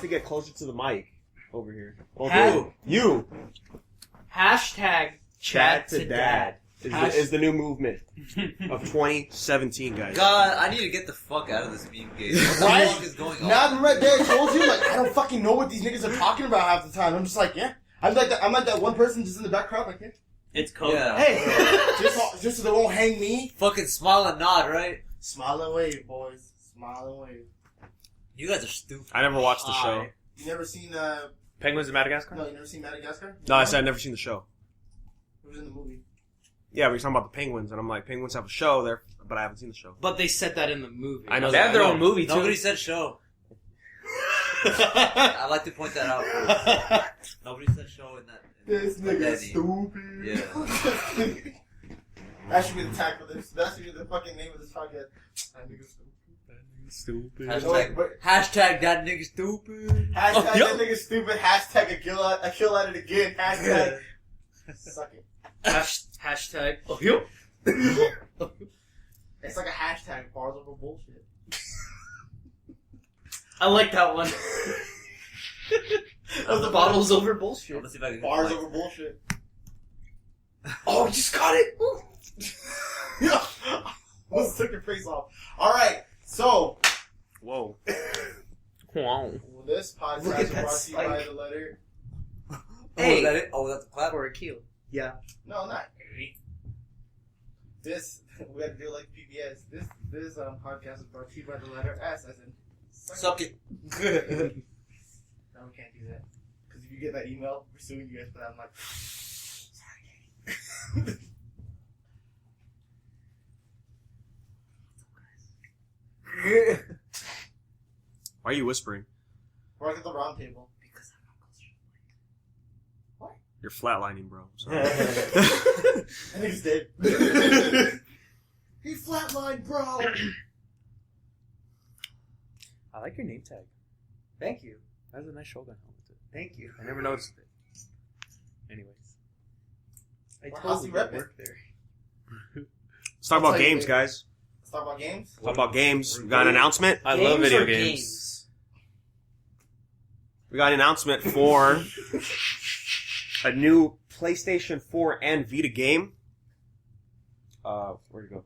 to get closer to the mic over here. You. Hashtag chat to dad. Is the new movement of 2017, guys. God, I need to get the fuck out of this meme game. What the fuck is going on? Now, remember that day I told you, like, I don't fucking know what these niggas are talking about half the time. I'm just like, yeah. I'm like that one person just in the back crowd, like, yeah. It's code. Yeah. Hey, just so they won't hang me. Fucking smile and nod, right? Smile and wave, boys. Smile and wave. You guys are stupid. I never watched the show. You never seen, Penguins in Madagascar? No, you never seen Madagascar? No, I said I've never seen the show. It was in the movie. Yeah, we were talking about the penguins, and I'm like, penguins have a show there, but I haven't seen the show. But they said that in the movie. I know They have their own movie, too. Nobody said show. I'd like to point that out first. Nobody said show in that. This nigga's stupid. Yeah. That should be the tag for this. That should be the fucking name of this podcast. That nigga's stupid. Hashtag that nigga stupid. Hashtag that nigga stupid. Hashtag Akiel at it again. Hashtag suck it. Hashtag. Oh, yo. It's like a hashtag. Bars over bullshit. I like that one. The bottles over bullshit. Let's see if I can Bars over bullshit. Oh, you just got it. Let's take your face off. All right, so. Whoa. Wow. Well, this podcast Look at is that brought to you by spike. the letter. Hey. is that it? Oh, that's a clap. For Akiel. Yeah. No, not A. This we got to do like PBS. This podcast is brought to you by the letter S, as in Suck it. No, we can't do that because if you get that email, we're suing you guys for that. I'm like, sorry. Why are you whispering? We're at the round table. Because I'm not close. You're flatlining, bro. Sorry. I think he's dead. He flatlined, bro. I like your name tag. Thank you. That has a nice shoulder helmet. Thank you. I never noticed it. Anyways. I Well, totally how's the work there. Let's talk about I'll tell you games, later. guys. Let's talk about games. Talk about games. We got an announcement. I love video or games. We got an announcement for a new PlayStation 4 and Vita game. Where'd it go?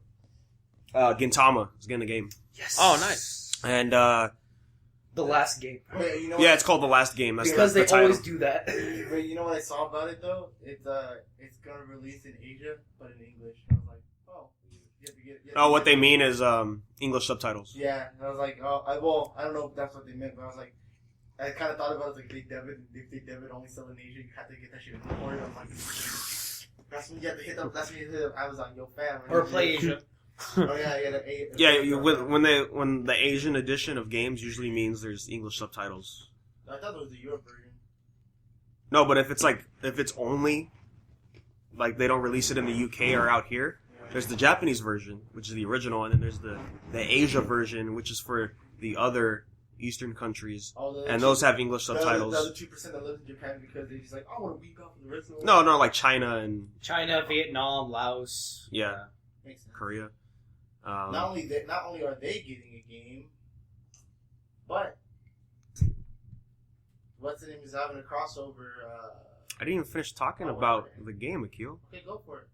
Gintama is getting the game. Yes. Oh, nice. And, The last game. Wait, you know yeah, what? it's called The Last Game. That's Because the they title. always do that. Wait, you know what I saw about it though? It's gonna release in Asia, but in English. I was like, oh, you have to get. Oh, what they mean is English subtitles. Yeah, and I was like, oh, I don't know if that's what they meant, but I was like, I kind of thought about it like they debit. If they debit only sell in Asia, you have to get that shit imported. I'm like, that's when you have to hit up. That's when you hit up Amazon, yo fam. Or play Asia. Oh yeah. Yeah, when the Asian edition of games usually means there's English subtitles. I thought it was the Europe version. No, but if it's only like they don't release it in the UK or out here, there's the Japanese version, which is the original, and then there's the Asia version, which is for the other Eastern countries, and those have English subtitles. The other 2% that live in Japan because they just like, I want to week off the rest of the No, like China and China, Vietnam, Laos. yeah, Makes sense. Korea. Not only are they getting a game, but what's the name is having a crossover. I didn't even finish talking about the game, Akiel. Okay, go for it.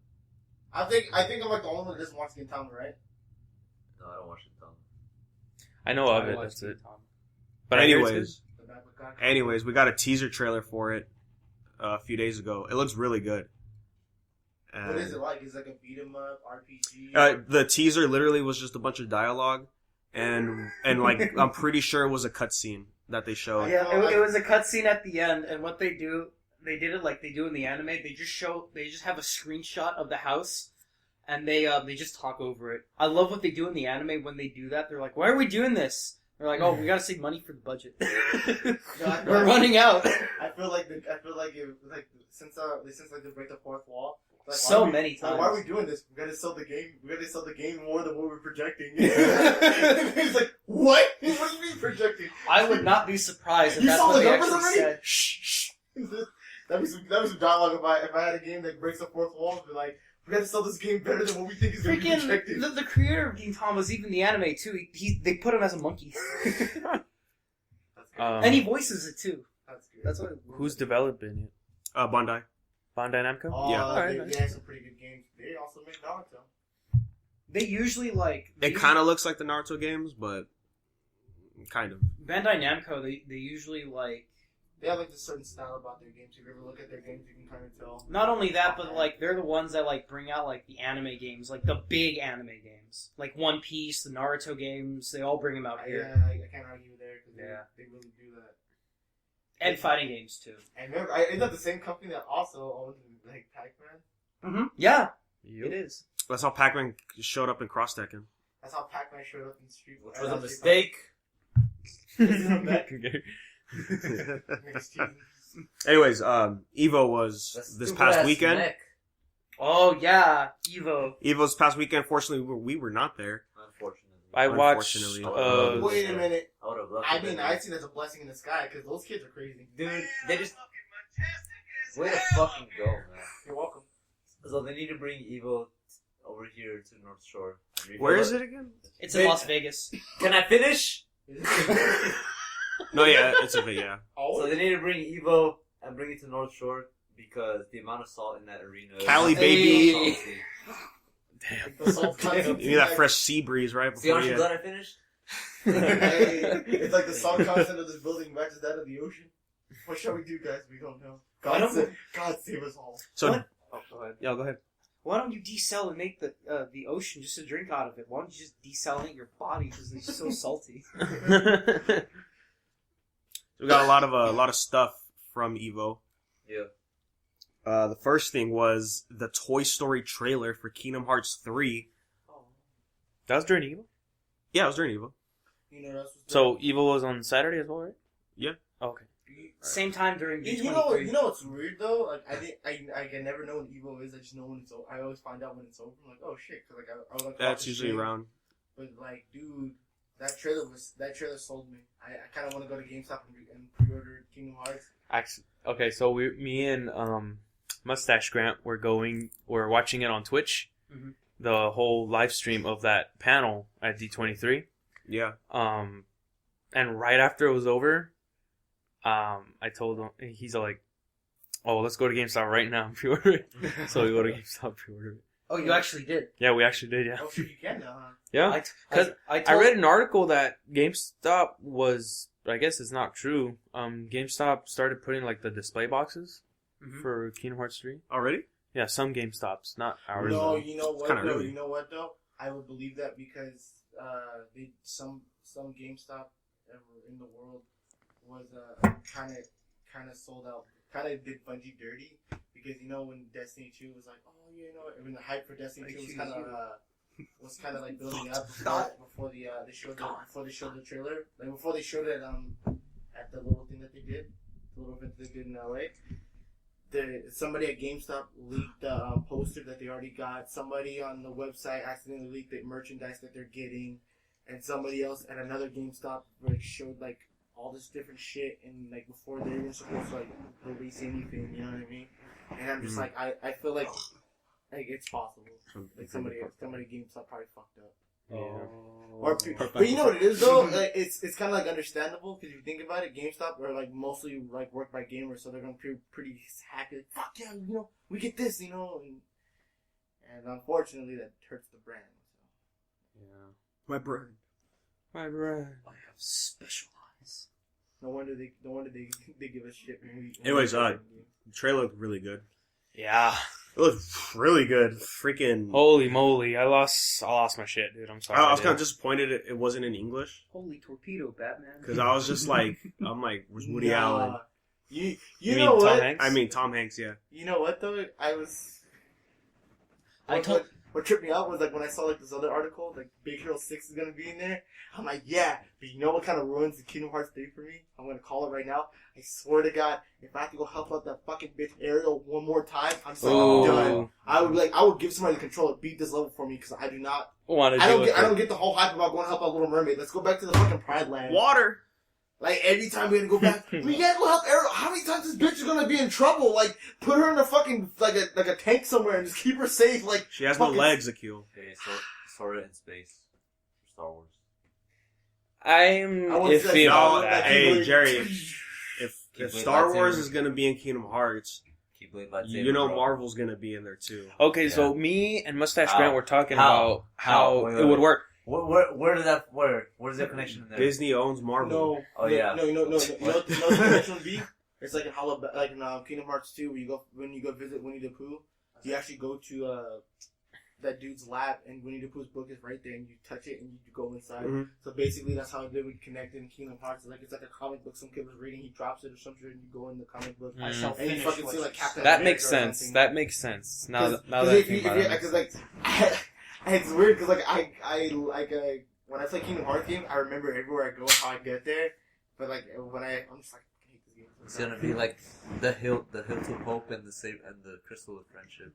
I think I'm like the only one that doesn't watch Gintama, right? No, I don't watch it, Tom. I know of it, watched that's it. Tom. But anyways, The back with Kaka. anyways, we got a teaser trailer for it a few days ago. It looks really good. What is it like? Is it like a beat 'em up RPG? The teaser literally was just a bunch of dialogue, and like I'm pretty sure it was a cutscene that they showed. Yeah, it was a cutscene at the end, and what they do, they did it like they do in the anime. They just have a screenshot of the house, and they just talk over it. I love what they do in the anime when they do that. They're like, "Why are we doing this?" They're like, "Oh, we gotta save money for the budget. We're running out." I feel like since they break the fourth wall. Like, So many times. Like, why are we doing this? We gotta sell the game. We gotta sell the game more than what we're projecting. He's like, what? What do you mean projecting? I would not be surprised if You that's saw what the they numbers actually already? said. Shh. That'd be some dialogue if I had a game that breaks the fourth wall. Be like, we gotta sell this game better than what we think is gonna be projected. Freaking the creator of Gintama was even in the anime too. They put him as a monkey. And he voices it too. That's good. That's what. Who's developing it? Bandai. Bandai Namco? Oh, Yeah. Alright, they have some pretty good games. They also make Naruto. They usually like. It kind of looks like the Naruto games, but kind of. Bandai Namco. They usually like. They have like a certain style about their games. If you ever look at their games, you can kind of tell. Not only that, but like they're the ones that like bring out like the anime games, like the big anime games, like One Piece, the Naruto games. They all bring them out here, Yeah, I can't argue there because they really do that. and fighting games too. And remember, isn't that the same company that also owns like Pac-Man? Mm-hmm. Yeah, Yep. it is. That's how Pac-Man showed up in Cross Tekken. That's how Pac-Man showed up in Street. Which was a mistake. Anyways, Evo was this past weekend. Neck. Oh yeah, Evo. Evo's past weekend. Fortunately, we were not there. Unfortunately. I watched. Unfortunately. Wait a minute. I would have loved I to mean, be I see that's a blessing in the sky because those kids are crazy. Dude, they just... Way to fucking go, man. You're welcome. So they need to bring Evo over here to North Shore. Where is it again? It's in Las Vegas. Can I finish? No, yeah, it's a yeah. So they need to bring Evo and bring it to North Shore because the amount of salt in that arena is Cali, baby. salty. Damn. The salt content. You need that fresh sea breeze right See how before much you. glad I finished? Hey, it's like the salt content of this building matches that of the ocean. What shall we do, guys? We don't know. God save us all. So, What? Oh, go ahead. yeah, go ahead. Why don't you desalinate the ocean just to drink out of it? Why don't you just desalinate your body because it's so salty? We got a lot of stuff from Evo. Yeah. The first thing was the Toy Story trailer for Kingdom Hearts 3. That was during Evo? Yeah, it was during Evo. You know, that's what's So Evo was on Saturday as well, right? Yeah. Oh, okay. Same time during You D23. know what's weird though? Like I can never know when Evo is. I just know when it's over. I always find out when it's over. I'm like, oh shit, because like I was like, That's usually around. But like, dude, that trailer sold me. I kind of want to go to GameStop and pre-order Kingdom Hearts. Actually, okay, so me and Mustache Grant we're watching it on Twitch. Mhm. The whole live stream of that panel at D23. Yeah. And right after it was over, I told him, he's like, "Oh, let's go to GameStop right now and pre-order it." So we go to GameStop and pre-order it. Oh, you actually did. Yeah, we actually did. Yeah. Oh shit, you can now, huh? Yeah. Because I told- read an article that GameStop was, I guess it's not true. GameStop started putting like the display boxes Mhm. for Kingdom Hearts 3. Already? Yeah, some GameStops, not ours. No, though. you know what? kinda Though? early. You know what though? I would believe that because some GameStop in the world was kind of sold out, kind of did Bungie dirty because you know when Destiny 2 was like, oh you know, when the hype for Destiny 2 was kind of like building up before they showed the trailer, like before they showed it at the little thing that they did, the little event they did in LA. Somebody at GameStop leaked the poster that they already got. Somebody on the website accidentally leaked the merchandise that they're getting, and somebody else at another GameStop like showed like all this different shit and like before they were supposed to like release anything. You know what I mean? And I'm just like I feel like it's possible. Like somebody GameStop probably fucked up. But you know what it is though? Like, it's kind of like understandable because if you think about it, GameStop are like mostly like worked by gamers, so they're gonna be pretty happy. Like, fuck yeah, you know, we get this, you know, and unfortunately that hurts the brand. So. Yeah. My brand. My brand. I have special eyes. No wonder they give us shit. When we Anyways, the trailer looked really good. Yeah. It looked really good. Freaking. Holy moly! I lost my shit, dude. I'm sorry. I was kind of disappointed it wasn't in English Holy torpedo, Batman. because I was just like, where's Woody Allen? You mean know Tom what? Hanks? I mean Tom Hanks. Yeah. You know what though? I What tripped me out was like when I saw like this other article, like Big Hero 6 is gonna be in there. I'm like, yeah, but you know what kind of ruins the Kingdom Hearts 3 for me? I'm gonna call it right now. I swear to God, if I have to go help out that fucking bitch Ariel one more time, I'm just like, I'm done. I would give somebody the controller, beat this level for me because I do not. I don't get the whole hype about going to help out Little Mermaid. Let's go back to the fucking Pride Land. Water. Like, every time we gotta go back, we gotta go help Ariel. How many times this bitch is gonna be in trouble? Like, put her in a fucking, like a tank somewhere and just keep her safe. Like, She has no legs, Akiel. Okay, so Sora in space for Star Wars. I'm I want to see iffy that- about that. Hey, Gerry, if Keyblade Star Wars lightsaber. is gonna be in Kingdom Hearts, Keyblade lightsaber, you know bro. Marvel's gonna be in there too. Okay, so me and Mustache How? Grant were talking How? about How? how Wait, it would work. Where's that connection in there? Disney owns Marvel. No. Oh, yeah. No. You know what the connection would be? It's like in Kingdom Hearts 2, where when you go visit Winnie the Pooh, you actually go to that dude's lab, and Winnie the Pooh's book is right there, and you touch it, and you go inside. Mhm. So basically, that's how they would connect in Kingdom Hearts. It's like a comic book some kid was reading, he drops it or something, and you go in the comic book. I shall And you finish fucking what see like you Captain That America makes or sense. something. That makes sense. Now that I if think you, about it. because like, it's weird because like I when I play Kingdom Hearts game, I remember everywhere I go and how I get there. But like when I'm just like, I hate this game. It's gonna be like the hilt of hope and the crystal of friendship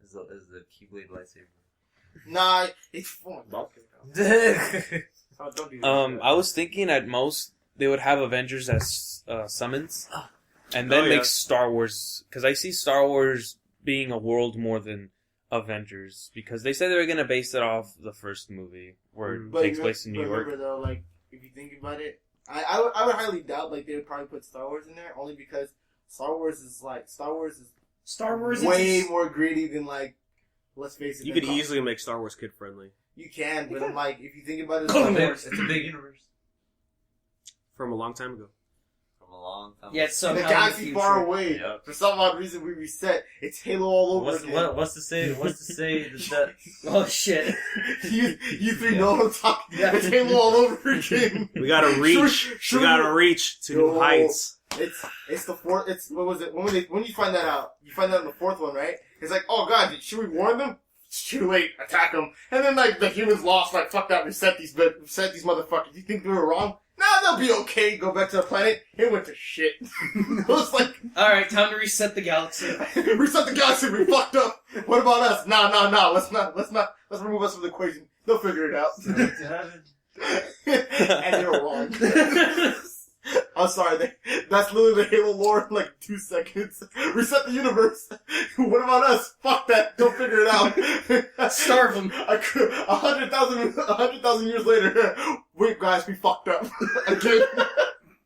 is the Keyblade lightsaber. Nah, it's fun. Don't Oh, don't do that. I was thinking at most they would have Avengers as summons, and then Oh, yeah. make Star Wars, because I see Star Wars being a world more than Avengers, because they said they were gonna base it off the first movie where it But takes remember- place in New but York. Remember though, like if you think about it, I would highly doubt like they would probably put Star Wars in there only because Star Wars is way more gritty than like. Let's face it. You than could comics. easily make Star Wars kid friendly You can, but I'm like, if you think about it, It's a big universe from a long time ago. from a long time. Yeah, it's in somehow a in the galaxy future. far away. Yeah. For some odd reason, we reset. It's Halo all over again. What's to say that Oh shit! you three know what I'm talking. Yeah. It's Halo all over again. We gotta reach. Sure. We gotta reach to Yo. new heights. It's the fourth. It's what was it? When you find that out? You find out in the fourth one, right? It's like, oh god, should we warn them? It's too late. Attack them. And then like the humans lost. Like fuck that. Reset these motherfuckers. You think we were wrong? Nah, they'll be okay. Go back to the planet. It went to shit. It was like All right, time to reset the galaxy. reset the galaxy. We fucked up. What about us? Nah. Let's remove us from the equation. They'll figure it out. And they were wrong. I'm sorry, that's literally the Halo lore in like 2 seconds. Reset the universe. What about us? Fuck that. Don't figure it out. Starve them. 100,000 years later. Wait, guys, we fucked up. Again.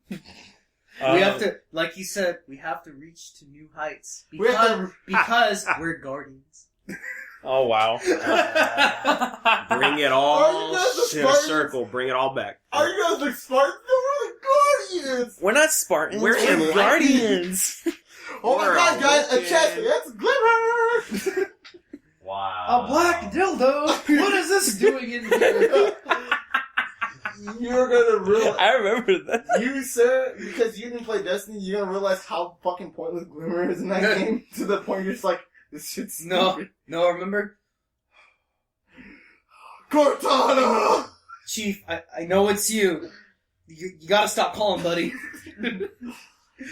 We have to, like you said, we have to reach to new heights We have because we're guardians. Oh wow! Bring it Are all you guys the to a Spartans? circle. Bring it all back. Are you guys like Spartans? No, we're the Guardians. We're not Spartans. We're enlightened. Guardians. Oh my We're god, guys, a looking- chest. It's glitter. wow. A black dildo. What is this doing in here? You're gonna realize. I remember that. You, sir, because you didn't play Destiny, you're gonna realize how fucking pointless Glimmer is in that game. To the point you're just like, this shit's No, stupid. no. Remember, Cortana! Chief. I know it's you. You gotta stop calling, buddy.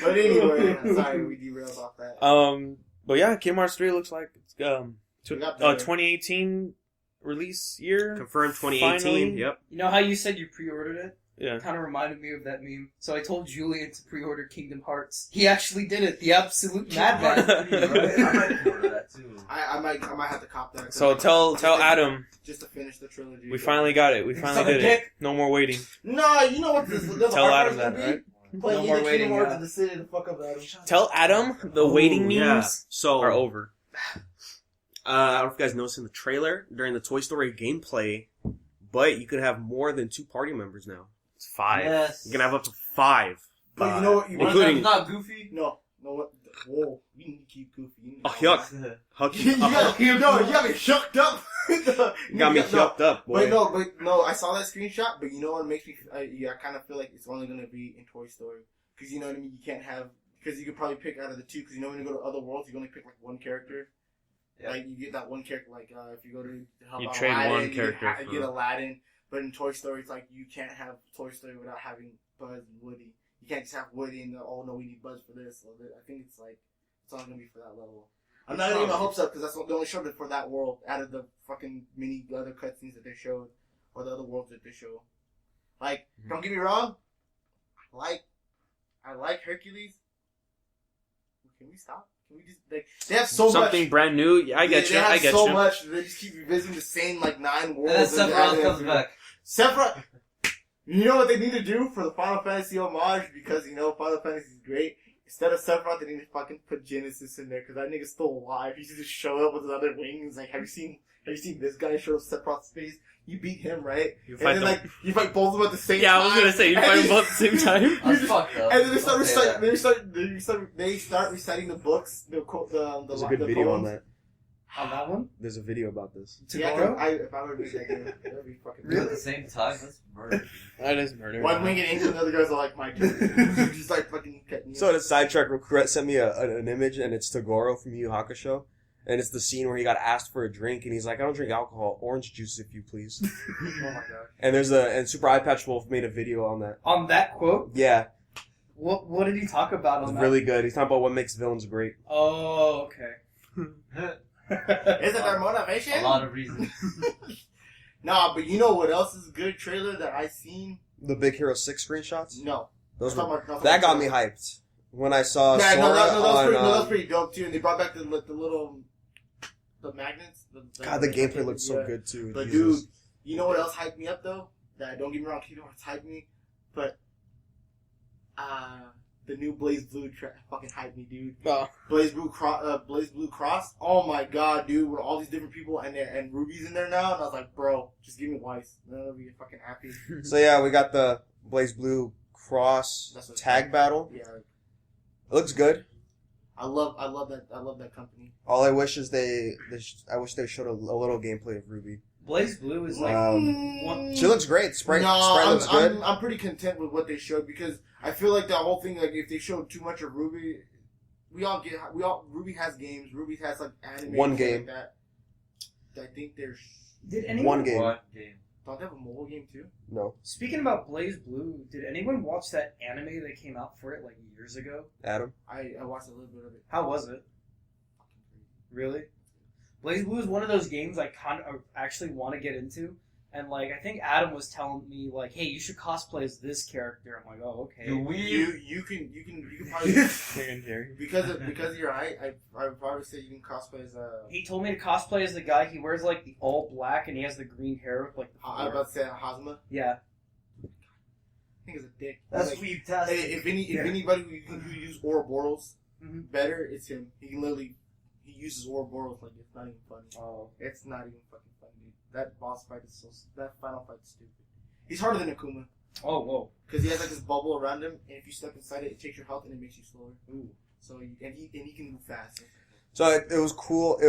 But anyway, sorry, we derailed off that. But yeah, Kingdom Hearts 3 looks like it's We got better. 2018 release year. Confirmed 2018. Finally. Yep. You know how you said you pre-ordered it? Yeah. Kind of reminded me of that meme. So I told Julian to pre-order Kingdom Hearts. He actually did it. The absolute madman. I might order that too. I might have to cop that. So tell Adam Just to finish the trilogy. we finally got it. We finally did it. No more waiting. No, you know what this is. Tell Adam that, right? Play No more either Kingdom waiting, Hearts yeah. or the city to fuck up Adam. Tell Adam the waiting memes Yeah. So are over. I don't know if you guys noticed in the trailer during the Toy Story gameplay, but you could have more than 2 party members now. It's 5. Yes. You can have up to 5. But you know what? One of Including- them's not Goofy. No, what? Whoa, we need to keep Goofy. You need to- Oh, yuck. Huck, You got me shocked up. you got me No, hucked up, boy. But no, I saw that screenshot. But you know what makes me? I kind of feel like it's only gonna be in Toy Story because you know what I mean. You can't have because you could probably pick out of the 2 because you know when you go to other worlds you can only pick like 1 character. Yeah. Like you get that 1 character. Like if you go to help You out trade Aladdin, one you get character you for- get Aladdin. But in Toy Story, it's like you can't have Toy Story without having Buzz and Woody. You can't just have Woody and oh no, we need Buzz for this. So I think it's like it's only gonna be for that level. I'm not gonna get my hopes up because that's the only showed it for that world out of the fucking many other cutscenes that they showed or the other worlds that they show. Like, don't get me wrong, I like Hercules. Can we stop? Can we just they have so Something much. brand new. Yeah, I get they you. have I get so you. much. They just keep revisiting the same like 9 And worlds. then Sephiroth comes back. Sephiroth. You know what they need to do for the Final Fantasy homage? Because, Final Fantasy is great. Instead of Sephiroth, they need to fucking put Genesis in there, because that nigga's still alive. He just showed up with his other wings. Like, have you seen this guy show up Sephiroth's face? You beat him, right? You fight both of them at the same time. Yeah, I was gonna say, you fight them both at the same time? That's fucked up. And then they start reciting the books, There's a good video on that. On that one? There's a video about this. Yeah, if I were to do that game, that would be fucking Really? At the same time? That's murder. That is murder. One wing and angel, the other guys are like, my turn. Just like fucking cutting. So the sidetrack, Recruit sent me an image, and it's Toguro from Yu Yu Hakusho. And it's the scene where he got asked for a drink, and he's like, I don't drink alcohol. Orange juice, if you please. Oh my god. And Super Eye Patch Wolf made a video on that. On that quote? Yeah. What did he talk about on that? Really good. He's talking about what makes villains great. Oh, okay. Isn't there motivation? A lot of reasons. Nah, but you know what else is a good trailer that I seen? The Big Hero 6 screenshots? No. That got me hyped. When I saw Yeah, Sora that's pretty dope too. And they brought back the little magnets. God, the gameplay looked so good too. But Jesus. dude, you know what else hyped me up though? That don't get me wrong, you know what's hyped me? But the new Blaze Blue fucking hyped me, dude. Oh. Blaze Blue Cross. Oh my god, dude! With all these different people and Ruby's in there now, and I was like, bro, just give me Weiss. Then I'll be fucking happy. So yeah, we got the Blaze Blue Cross tag battle. Yeah. It looks good. I love that company. All I wish is I wish they showed a little gameplay of Ruby. Blaze Blue is like She looks great. Sprite looks good. I'm pretty content with what they showed, because I feel like that whole thing, like if they showed too much of Ruby, Ruby has games. Ruby has like anime. One game. Like that. I think there's Did anyone one game. What game? Don't they have a mobile game too? No. Speaking about Blaze Blue, did anyone watch that anime that came out for it like years ago? Adam. I watched a little bit of it. How was it? Really? Blaze Blue is one of those games I kind of actually want to get into, and like I think Adam was telling me like, "Hey, you should cosplay as this character." I'm like, "Oh, okay." You can probably because of your height. I would probably say you can cosplay as a. He told me to cosplay as the guy. He wears like the all black, and he has the green hair with like. I was about to say Hazuma. Yeah. I think it's a dick. That's like, fantastic. If anybody who use Ouroboros better, it's him. He uses Ouroboros like it's not even funny. Oh, it's not even fucking funny, dude. That boss fight is that final fight is stupid. He's harder than Akuma. Oh, whoa. Because he has like this bubble around him, and if you step inside it, it takes your health and it makes you slower. Ooh. So he can move fast. So it was cool.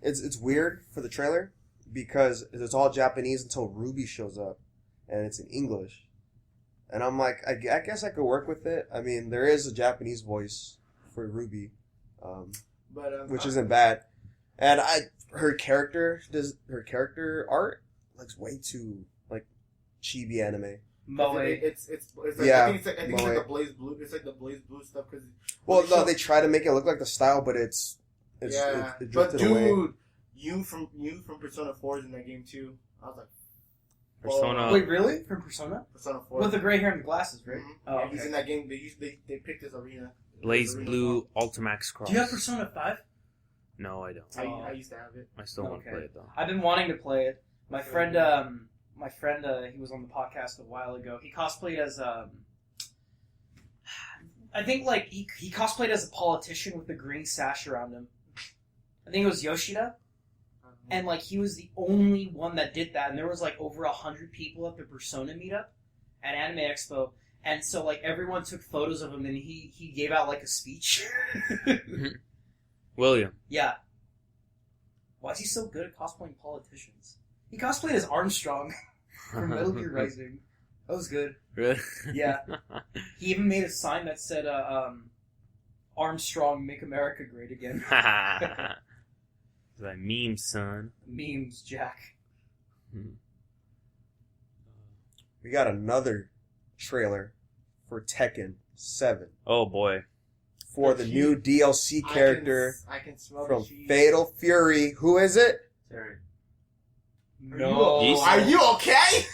It's weird for the trailer because it's all Japanese until Ruby shows up, and it's in English. And I'm like, I guess I could work with it. I mean, there is a Japanese voice for Ruby, which isn't bad. And her character art looks way too like chibi anime. Moe. It's like, yeah, I think it's like the Blaze Blue. It's like the Blaze Blue stuff because. They try to make it look like the style, but it drifted but dude, away. you from Persona 4 is in that game too. I was like. Persona. Wait, really? From Persona? Persona 4. With the gray hair and the glasses, right? Mm-hmm. Oh, yeah, okay. he's in that game. They picked his arena. Blaze Blue Ultimax Cross. Do you have Persona 5? No, I don't. I used to have it. I still want to play it though. I've been wanting to play it. My friend, he was on the podcast a while ago. He cosplayed as I think like he cosplayed as a politician with a green sash around him. I think it was Yoshida. And, like, he was the only one that did that. And there was, like, over 100 people at the Persona meetup at Anime Expo. And so, like, everyone took photos of him, and he gave out, like, a speech. William. Yeah. Why is he so good at cosplaying politicians? He cosplayed as Armstrong from Metal Gear Rising. That was good. Really? Yeah. He even made a sign that said, Armstrong, make America great again. That meme, son. Memes, Jack. We got another trailer for Tekken 7. Oh boy. For the new DLC character I can smell from the cheese. Fatal Fury. Who is it? Terry. No. Are you okay?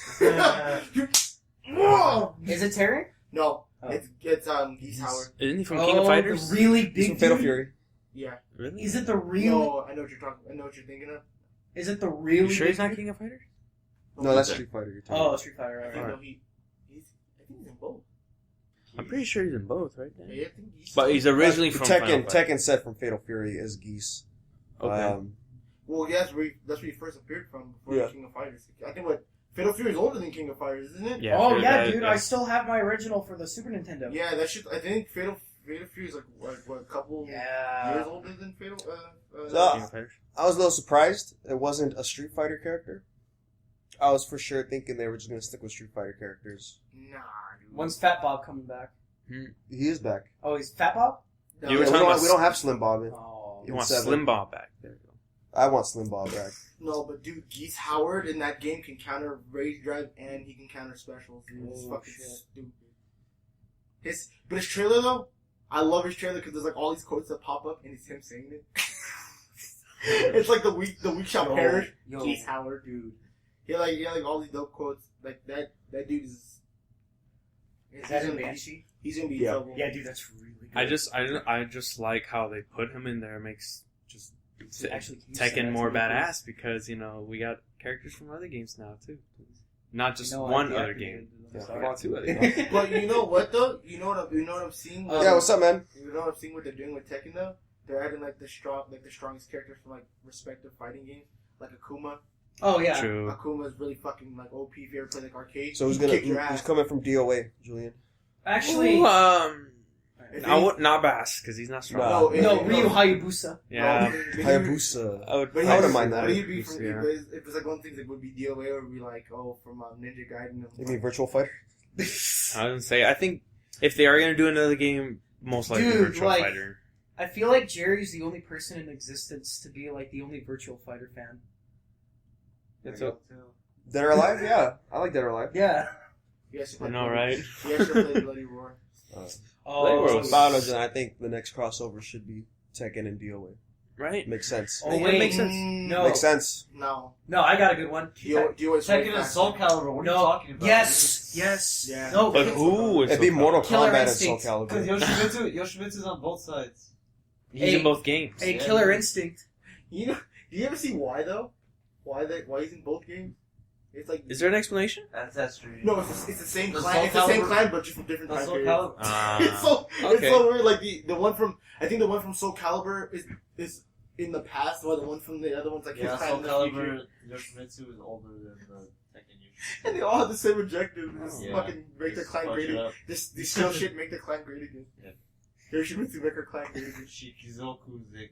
Is it Terry? No. Oh. It's Geese Howard. Isn't he from King of Fighters? The really He's big from Fatal dude? Fury. Yeah. Really? Is it the real? No, I know what you're talking. I know what you're thinking of. Is it the really? You sure big he's not dude? King of Fighters? No, that's Street Fighter. You're talking Oh, about. Street Fighter. I Right, think right. no, he. think he's in both. I'm pretty sure he's in both, right? Yeah, I think But he's originally The from Final Fight. Tekken set from Fatal Fury is Geese. Okay. Well, yeah, that's where he first appeared from before Yeah. King of Fighters. I think Fatal Fury is older than King of Fighters, isn't it? Yeah, Oh Fatal- yeah, that- dude! yeah. I still have my original for the Super Nintendo. Yeah, that shit. I think Fatal Fury is like what, a couple Yeah. years older than Fatal. So- King of Fighters. I was a little surprised it wasn't a Street Fighter character. I was for sure thinking they were just going to stick with Street Fighter characters. Nah, dude. When's Fat Bob coming back? He is back. Oh, he's Fat Bob. No, You were Yeah, talking we don't have Slim Bob. Oh. You want Seven. Slim Bob back? There you go. I want Slim Bob back. no, but dude, Geese Howard in that game can counter rage drive and he can counter specials. Dude, it's Oh, fucking shit. stupid. But his trailer though, I love his trailer because there's like all these quotes that pop up and it's him saying it. It's like the weak shall perish. Yo. Geese Howard, dude. He had like all these dope quotes. Like that dude is. Is that he's in gonna be- Banshee? He's gonna be Yeah. in trouble. Yeah, dude, that's really good. I just like how they put him in there. It makes just Actually, can you say Tekken that more to me, badass because we got characters from other games now too. Not just No one idea. other game. I'm Yeah, sorry. we got two other games. But you know what though? You know what I'm seeing? Yeah, what's up, man? You know what I'm seeing? What they're doing with Tekken though? They're adding like the strongest characters from like respective fighting games, like Akuma. Oh yeah. True. Akuma is really fucking like OP if you ever play like arcade. So He kick your who's ass. coming from DOA, Julian? Actually, Ooh, If I he- would not Bass because he's not strong. No, no, Ryu Hayabusa. Yeah. Hayabusa. I would. But I wouldn't mind that. But he'd be from Yeah. if it's like one thing that would be DOA or would be like from Ninja Gaiden. You mean Virtual Fighter? I was gonna say. I think if they are gonna do another game, most likely Dude, Virtual like- Fighter. I feel like Jerry's the only person in existence to be like the only Virtual Fighter fan. It's a, Dead or Alive? Yeah. I like Dead or Alive. Yeah. Yes, I know, right? He actually played Bloody Roar. Oh, So Battles, and I think the next crossover should be Tekken and DOA. Right. Makes sense. Oh, It wait. makes sense. No. Makes sense. No. No, I got a good one. DOA is way Tekken and faster. Soul Calibur, what are you No. talking about? Yes. Yeah. No. But who is It'd be so Mortal Killer Kombat and Soul Instinct. Because Calibur. Yoshimitsu's on both sides. He's Hey. in both games. Hey, Yeah. Killer Instinct. You know? Do you ever see why though? Why he's in both games? It's like Is there an explanation? That's true. no, it's the same The clan. Soul It's the same Calibur- clan, but just from different The time Soul periods. Calibur. It's okay. so weird. Like the one from I think the one from Soul Calibur is in the past, while the one from the other one's like Yeah, his Soul clan in the future. Calibur, Yoshimitsu is older than the Tekken Yoshimitsu. And they all have the same objective. Just Yeah. fucking make their Just clan fuck great it again. up. This still shit make their clan great again. Yeah. Yoshimitsu make her clan great again. Shikizoku, Zeku,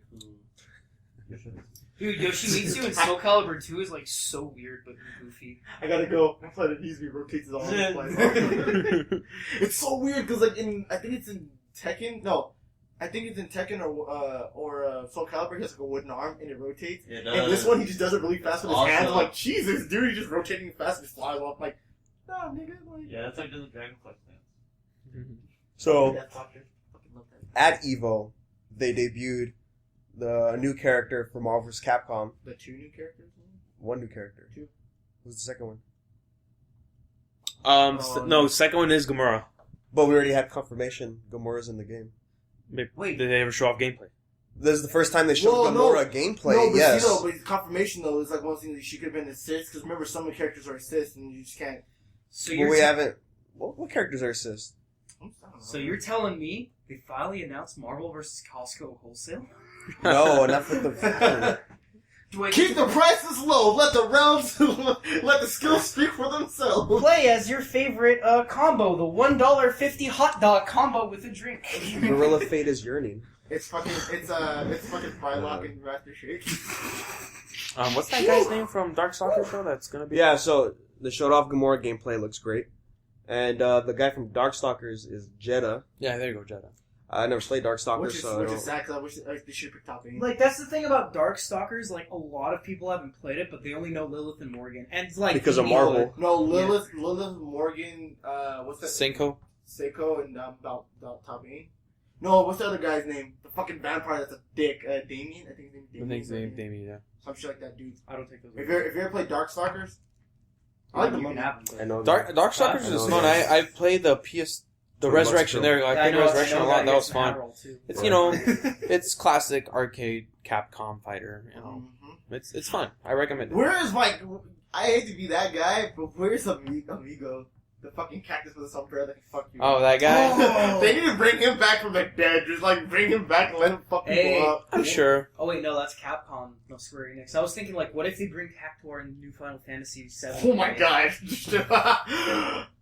Yoshimitsu. Dude, Yoshimitsu in Soul Calibur 2 is like so weird but goofy. I gotta go. My planet needs me rotates all over the place. It's so weird because like I think it's in Tekken. No, I think it's in Tekken or Soul Calibur. He has like a wooden arm and it rotates. Yeah, And this one he just does it really fast with his Awesome. hands. I'm like, Jesus, dude, he's just rotating fast and just flies off. I'm like, nah, nigga. Like, Yeah, that's like the Dragonfly stance. So, Death Watcher. Fucking love that. at EVO, they debuted the new character from Marvel vs. Capcom. The two new characters. One new character. Two. Who's the second one? No, second one is Gamora. But we already had confirmation Gamora's in the game. Wait. Did they ever show off gameplay? This is the first time they showed Well, no. Gamora gameplay, No, but yes. see, though, but confirmation though is like one thing that she could have been assist because remember some of the characters are assist and you just can't. So But you're we haven't... What characters are assist? so you're telling me they finally announced Marvel vs. Costco wholesale? No, not for the... Do I Keep the prices low. Let the rounds, let the skills speak for themselves. play as your favorite combo, the $1.50 hot dog combo with a drink? Gorilla Fate is yearning. It's fucking Frylock and Raptor Shake. What's that guy's name from Darkstalkers show that's gonna be? Yeah, so they showed off Gamora gameplay, looks great. And the guy from Darkstalkers is Jeddah. Yeah, there you go, Jeddah. I never played Darkstalkers, Which is so I which don't... is sad because I wish they should pick top 8. Like, that's the thing about Darkstalkers, like, a lot of people haven't played it, but they only know Lilith and Morgan. And, like... Because of the- Marvel. No, Lilith, Morgan, what's that? Senko? Seiko and about top 8. No, what's the other guy's name? The fucking vampire that's a dick. Damien? I think his I name's think Damien. it's Damien, yeah. Some shit like that, dude. I don't take those. If you ever played Darkstalkers, I like the you mummy. can have them. I know. Darkstalkers I know, is fun. yeah. I played the the Pretty much Resurrection true. there. I Yeah, played know- Resurrection I know a lot. That was gets fun. Adderall, too. It's, you know, it's classic arcade Capcom fighter. You know, Mhm. it's fun. I recommend it. Where is my? I hate to be that guy, but where's Amigo? The fucking cactus with a sombrero that can fuck you. Oh, that guy? Oh. They need to bring him back from the dead. Just like bring him back and let him fuck Hey. people up. I'm sure. Oh wait, no, that's Capcom, no Square Enix. I was thinking like, what if they bring Cactuar in New Final Fantasy VII? Oh my god.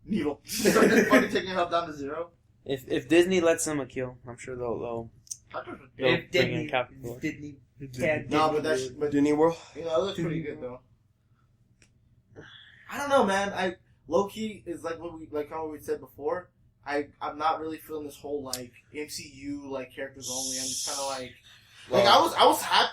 Needle. Fucking taking health down to 0. If Disney lets them Akiel, I'm sure they'll If bring in Disney, Capcom. Disney, can't No, Disney but that's do it. but Disney World. you know, it looks pretty good though. I don't know, man. Low key is like what we how we said before. I'm not really feeling this whole like MCU like characters only. I'm just kind of like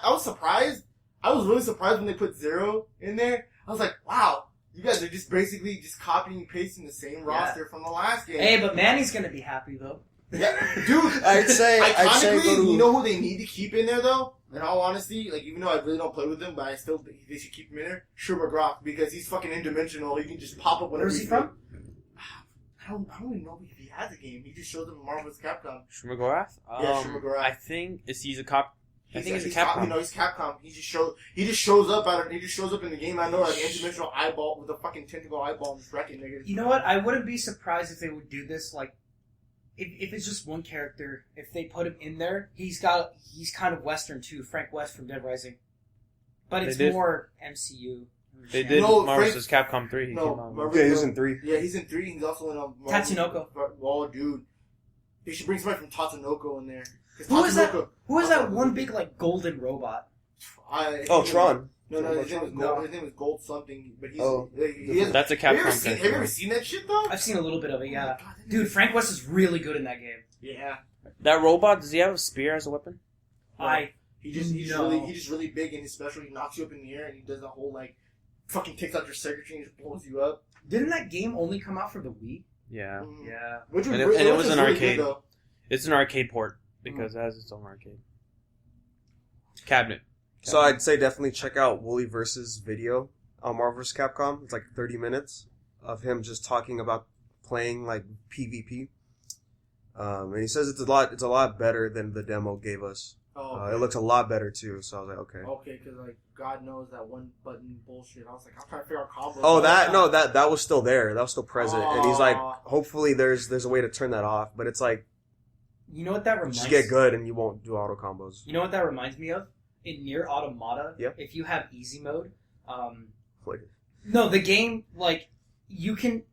I was surprised. I was really surprised when they put Zero in there. I was like, wow, you guys are just basically just copying and pasting the same roster from the last game. Hey, but Manny's gonna be happy though. Yeah, dude. I'd say Iconically, go to. you know who they need to keep in there though? In all honesty, like even though I really don't play with him, but I still think they should keep him in there. Schumer Groff, because he's fucking in-dimensional. He can just pop up whenever. Where's he from? I don't even know if he has a game. He just shows up in Marvel's Capcom. Shmugorath? Yeah, Shmugorath. I think he's a cop. I think he's a Capcom. Capcom. No, he's Capcom. He just shows up. He just shows up in the game. I know, like interdimensional eyeball with a fucking tentacle eyeball and just wrecking niggas. You know what? I wouldn't be surprised if they would do this. Like, if it's just one character, if they put him in there, he's kind of Western too. Frank West from Dead Rising, but it's more MCU. They did No, Marvel vs. Capcom 3. He No, came out. Marvel- Yeah, he's in 3. Yeah, he's in 3. He's also in a Tatsunoko. Oh, dude, they should bring somebody from Tatsunoko in there. 'Cause Who is that? Tatsunoko- Who is that one big like golden robot? Oh, Tron. No, his name was Gold. His name was Gold something. But he's. Oh. He has, That's a have you ever Capcom seen? Have you character. ever seen that shit though? I've seen a little bit of it. Yeah, Oh my God, dude, Frank West is really good in that game. Yeah. That robot, does he have a spear as a weapon? He's just No. really big and his special. He knocks you up in the air and he does the whole like fucking takes out your circuitry and just blows you up. Didn't that game only come out for the Wii? Yeah. Yeah. Which was And it- re- and it which was is an really arcade. Good, though. It's an arcade port because it has its own arcade. Cabinet. So I'd say definitely check out Wooly versus video on Marvel vs. Capcom. It's like 30 minutes of him just talking about playing like PvP. And he says it's a lot better than the demo gave us. Oh, It looks a lot better too. So I was like, okay. okay, because like God knows that one button bullshit. I was like, I'm trying to figure out combos. Oh, that was still there. That was still present. And he's like, Aw. hopefully there's a way to turn that off. But it's like, You know what that reminds? just get good and you won't do auto combos. You know what that reminds me of? In Nier Automata, Yep. if you have easy mode, Like, no, the game you can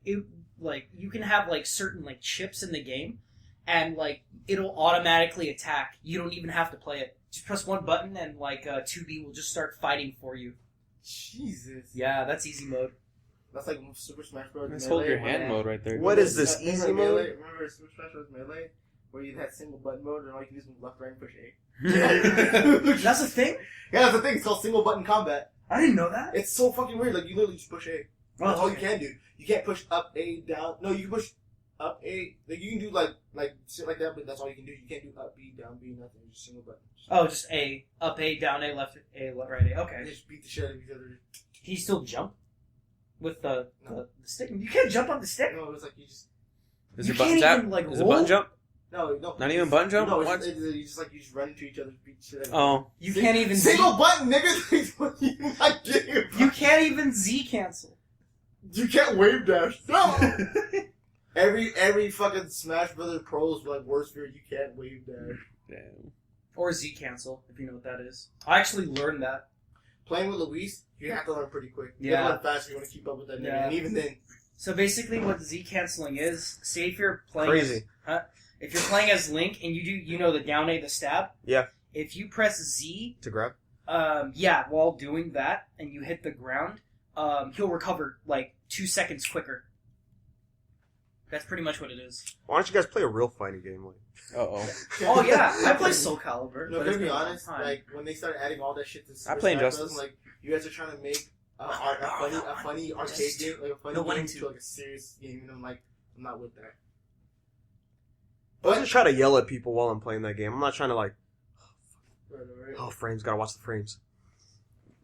have like certain like chips in the game, and like it'll automatically attack. You don't even have to play it. Just press one button and like 2B will just start fighting for you. Jesus. Yeah, that's easy mode. That's like Super Smash Bros. Let's Melee, hold your where hand they- mode right there. What is this, Remember easy Melee? mode? Remember Super Smash Bros. Melee? Where you had single button mode and all you can do is move left, right, and push A. That's a thing. Yeah, that's the thing. It's called single button combat. I didn't know that. It's so fucking weird. Like you literally just push A. That's all you okay. can do. You can't push up A down. No, you can push up A. Like you can do like shit like that, but that's all you can do. You can't do up B, down B, nothing. Just single button. Oh, just A, up A, down A, left A, right A. Okay. They just beat the shit out of each other. Can you still jump with the stick? You can't jump on the stick. No, it's like you just Is You it button can't tap? even, like, Is it roll? button jump? no. Not even button jump? No, What? you just run into each other, beat shit out of Oh. You can't even single button, nigga. What are you not getting about? You can't even Z cancel. You can't wave dash. No. Every fucking Smash Brothers Pros like worse for you can't wave dash. Damn. Or Z cancel, if you know what that is. I actually learned that. Playing with Luis, you have to learn pretty quick. You Yeah. have to learn fast if you want to keep up with that nigga. Yeah. And even then, So basically, what Z canceling is, say if you're playing Crazy. if you're playing as Link and you know the down A, the stab. Yeah. If you press Z, to grab. while doing that and you hit the ground, he'll recover like 2 seconds quicker. That's pretty much what it is. Why don't you guys play a real fighting game? Like, Uh-oh. Oh yeah, I play Soul Calibur. no, but to it's be been a long honest, time. like when they started adding all that shit to I play Smash Bros, Injustice. like you guys are trying to make a funny arcade game, like a funny No, 1 game and to 2. like a serious game, and I'm like, I'm not with that. I just try to yell at people while I'm playing that game. I'm not trying to like, Right. oh, frames, gotta watch the frames.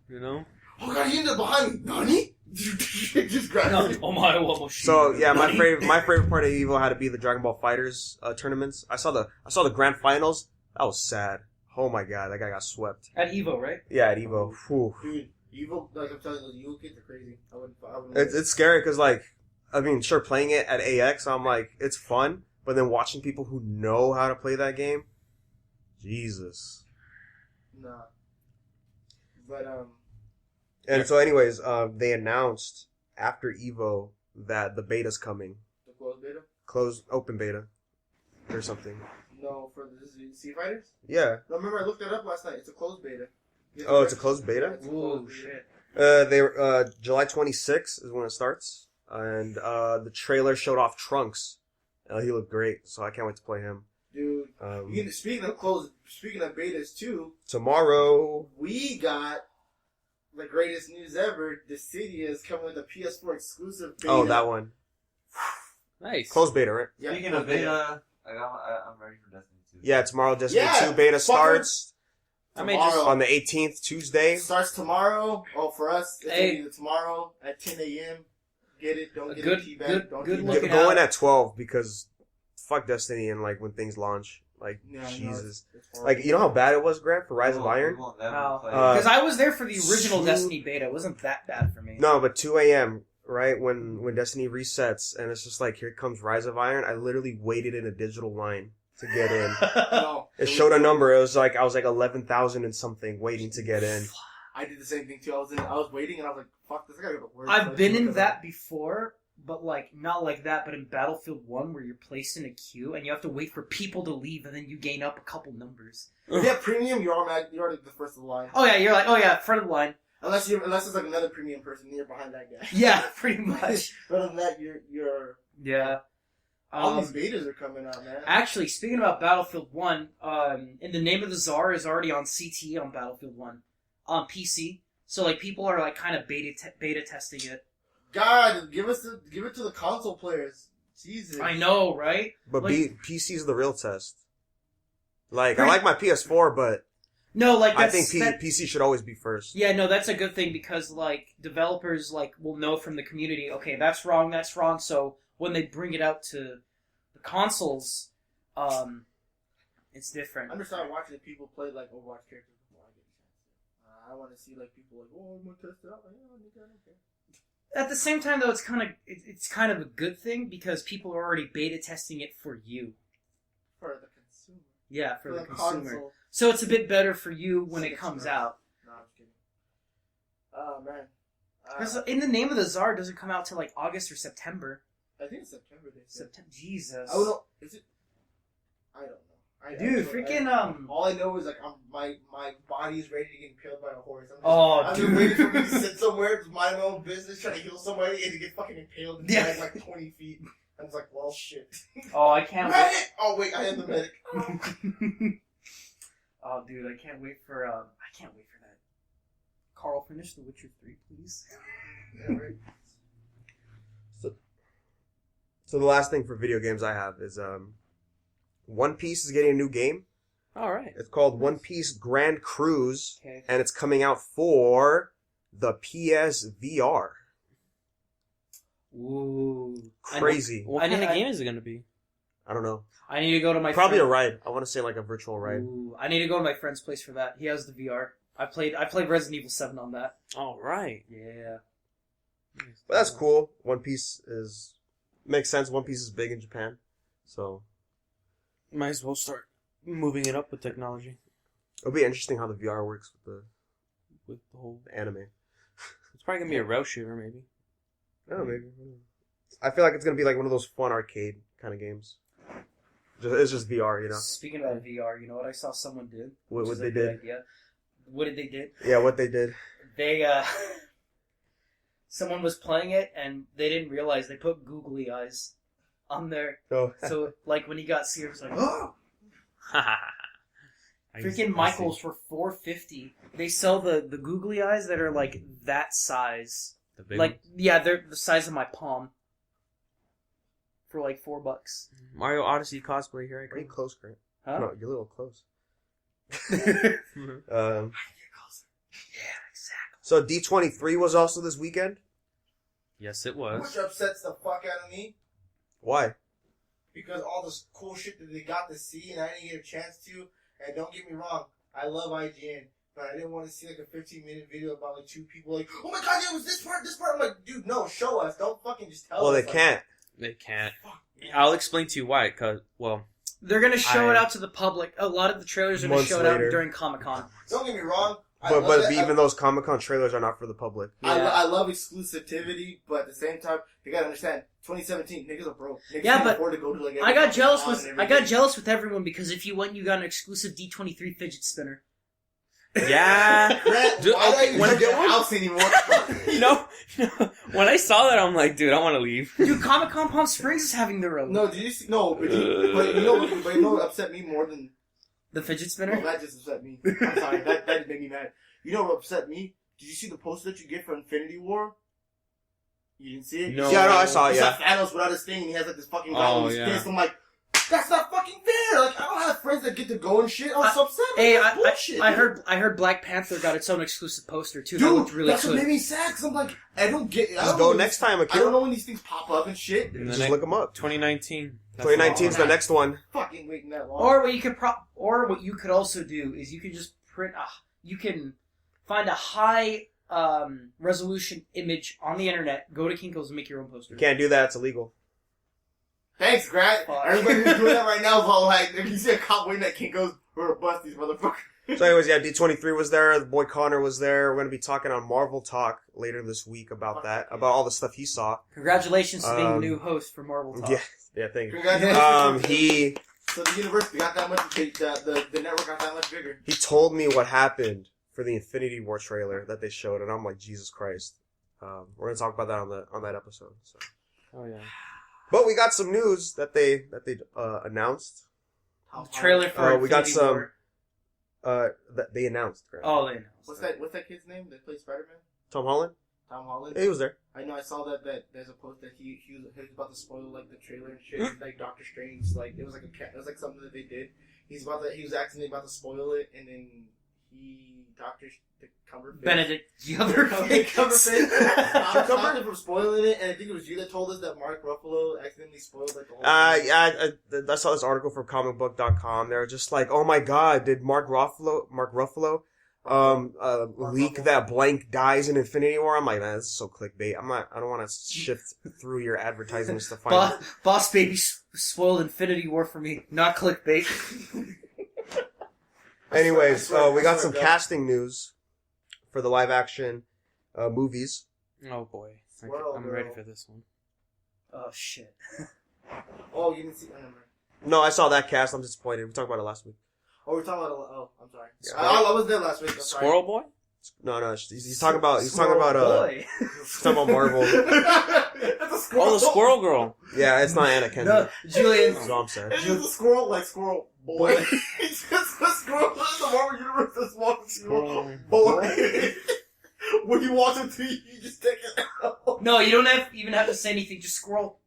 You know? Oh god, he ended up behind me. Nani? Just grab No, it. oh my, almost shoot. So yeah, my favorite part of Evo had to be the Dragon Ball Fighters tournaments. I saw the grand finals. That was sad. Oh my god, that guy got swept. At Evo, right? Yeah, at Evo. Whew. Dude, evil, like I'm telling you, those evil kids are crazy. I wouldn't. It's scary because like I mean, sure, playing it at AX, I'm like, it's fun, but then watching people who know how to play that game, Jesus. Nah. But And so, anyways, they announced after Evo that the beta's coming. the closed beta? Closed, open beta. Or something. No, for the Sea Fighters? Yeah. No, remember I looked it up last night. It's a closed beta. You have Oh, to it's a closed beta? Yeah, it's a closed Ooh, beta. shit. They were, July 26th is when it starts. And, the trailer showed off Trunks. He looked great, so I can't wait to play him. Dude, speaking of betas too, Tomorrow. we got the greatest news ever. Dissidia is coming with a PS4 exclusive beta. Oh, that one. Nice. Closed beta, right? Yeah, Speaking of beta, I'm ready for Destiny 2. Yeah, tomorrow Destiny Yeah, 2 beta fucker. starts I may just- Tomorrow. on the 18th, Tuesday. It starts tomorrow. Oh, for us, it's Hey. gonna be tomorrow at 10 a.m. Get it? Don't get Good- it. Teabag. good- Don't good teabag. looking Go in out. at 12 because fuck Destiny and like when things launch. Like, Yeah, I know, Jesus. it's horrible. Like, you know how bad it was, Grant, for Rise of Iron? Wow. Play. Because I was there for the original Two- Destiny beta. It wasn't that bad for me. No, but 2 a.m., right? When Destiny resets and it's just like, here comes Rise of Iron, I literally waited in a digital line to get in. No, It showed a number. It was like, I was like 11,000 and something waiting to get in. I did the same thing too. I was waiting and I was like, "Fuck this! I gotta go to work." I've been in that before, but like not like that. But in Battlefield 1, where you're placed in a queue and you have to wait for people to leave, and then you gain up a couple numbers. If you have premium, you're already the first of the line. Oh yeah, you're like, oh yeah, front of the line. Unless it's like another premium person, you're behind that guy. Yeah, pretty much. But other than that, you're. Yeah. All these betas are coming out, man. Actually, speaking about Battlefield 1, In the Name of the Tsar is already on CT on Battlefield 1. On PC. So, like, people are, like, kind of beta testing it. God, give it to the console players. Jesus. I know, right? But Like- PC's the real test. Like, I like my PS4, but No, like, I that's... think PC should always be first. Yeah, no, that's a good thing because, like, developers, like, will know from the community, okay, that's wrong, so when they bring it out to the consoles, it's different. I'm gonna start watching people play like Overwatch characters before I get a chance. I want to see like people like, oh, I'm gonna test it out. Like, oh, nigga, I don't care. At the same time, though, it's kind of a good thing because people are already beta testing it for you. For the consumer. Yeah, for the consumer. console. So it's a bit better for you when it comes out. No, I'm just kidding. Oh man. Because In the Name of the Tsar doesn't come out till like August or September. I think it's September. They said. September, Jesus. Oh no, is it? I don't know. Dude, freaking All I know is like my body's ready to get impaled by a horse. I'm dude. just waiting for me to sit somewhere, to mind my own business, trying to heal somebody, and to get fucking impaled and Yeah. die like 20 feet. I was like, well, shit. Oh, I can't wait. Medic! Oh wait, I am the medic. Oh, dude, I can't wait for that. Carl, finish The Witcher 3, please. Yeah, right. So the last thing for video games I have is, One Piece is getting a new game. Alright. It's called One Piece Grand Cruise, Okay. and it's coming out for the PSVR. Ooh. Crazy. What I kind need- of game is it going to be? I don't know. I need to go to my Probably a friend. ride. I want to say like a virtual ride. Ooh, I need to go to my friend's place for that. He has the VR. I played Resident Evil 7 on that. Alright. Yeah. But that's cool. One Piece makes sense. One Piece is big in Japan. So Might as well start moving it up with technology. it'll be interesting how the VR works With the whole... the anime. It's probably going to be a rail shooter, maybe. Oh, maybe. I feel like it's going to be like one of those fun arcade kind of games. It's just VR, you know? Speaking about VR, you know what I saw someone did? What Which is they a good did. idea. What did they did? Yeah, what they did. They, someone was playing it and they didn't realize they put googly eyes on there. Oh. So, like, when he got serious, like, oh! I Freaking see. Michaels for $4.50. They sell the googly eyes that are, like, that size. The big Like, yeah, they're the size of my palm. For, like, $4. Mario Odyssey cosplay, here I Pretty go. close, Grant. Huh? No, you're a little close. Mhm. Yeah, exactly. So D23 was also this weekend? Yes, it Which was. upsets the fuck out of me. Why? Because all this cool shit that they got to see and I didn't get a chance to. And don't get me wrong, I love IGN. but I didn't want to see like a 15-minute video about like two people like, oh my god, yeah, it was this part. I'm like, dude, no, show us. Don't fucking just tell us. Well, they like, can't. They can't. Fuck, man. I'll explain to you why. Cause They're gonna show it out to the public. A lot of the trailers are gonna Months show it later. out during Comic-Con. Don't get me wrong. But even those Comic-Con trailers are not for the public. I love exclusivity, but at the same time, you gotta understand, 2017, niggas are broke. Niggas Yeah, can't but afford to go to, like, I got every jealous con with and I got everything. jealous with everyone because if you went, you got an exclusive D23 fidget spinner. yeah. Grant, Dude, why okay, don't you when even I get get a one- house anymore? you know, when I saw that, I'm like, dude, I want to leave. Dude, Comic-Con Palm Springs is having their own. No, did you see? No, but you know what upset me more than... The fidget No, spinner? that just upset me. I'm sorry, that just made me mad. You know what upset me? Did you see the poster that you get for Infinity War? You didn't see it? No. Yeah, no, I saw it, It's yeah. like Thanos without his thing, and he has like this fucking guy Oh, with his yeah. fist. I'm like, that's not fucking fair. Like, I don't have friends that get to go and shit. I was so upset. Like, Hey, that's bullshit. I heard Black Panther got its own exclusive poster too. That Dude, looked really that's what good. made me sad, because I'm like, I don't get it. Just go next time, I don't Akiel. know when these things pop up and shit. And Just then look them up. 2019. 2019 is the next one. Fucking waiting that long. Or what you could also do is you could just print you can find a high resolution image on the internet, go to Kinko's and make your own poster. You can't do that. It's illegal. Thanks, Grant. Fuck. Everybody who's doing that right now is all like, if you see a cop waiting at Kinko's, we're gonna bust these motherfuckers. So anyways, yeah, D23 was there. The boy Connor was there. We're going to be talking on Marvel Talk later this week about that, about all the stuff he saw. Congratulations to being the Um, new host for Marvel Talk. Yeah, thank you. Congratulations. He So the university got that much, the network got that much bigger. he told me what happened for the Infinity War trailer that they showed, and I'm like, Jesus Christ. We're going to talk about that on that episode. So. Oh yeah. But we got some news that they announced. The trailer for we got Infinity some- War. That they announced. Right? Oh, they announced. What's that kid's name that plays Spider-Man? Tom Holland? Tom Holland? Yeah, he was there. I know, I saw that there's a post that he was about to spoil like the trailer and shit. Like Doctor Strange, like it was like something that they did. He was accidentally about to spoil it, and then the Cumberbatch. Benedict Cumberbatch Cumberbatch. stopped him from spoiling it, and I think it was you that told us that Mark Ruffalo accidentally spoiled like the whole thing. Yeah, I saw this article from comicbook.com. They were just like, oh my god, did Mark Ruffalo leak that blank dies in Infinity War? I'm like, man, this is so clickbait. I don't want to shift through your advertisements to find Boss Baby spoiled Infinity War for me. Not clickbait. Anyways, I swear, we I got swear some to God. casting news for the live action movies. Oh boy. Squirrel I'm girl. ready for this one. Oh shit. Oh, you didn't see? I remember. No, I saw that cast. I'm disappointed. We talked about it last week. Oh, we're talking about. Oh, I'm sorry. Yeah. I was there last week. I'm sorry. Squirrel Boy? No, he's talking about Boy. he's talking about Marvel. It's a squirrel. Oh, the Squirrel Girl. Yeah, it's not Anna Kendrick. No, Julian. That's all I'm saying. It's just a squirrel, like squirrel boy. It's just a squirrel in the Marvel universe. This one squirrel boy. When you walk into, you just take it out. No, you don't even have to say anything. Just scroll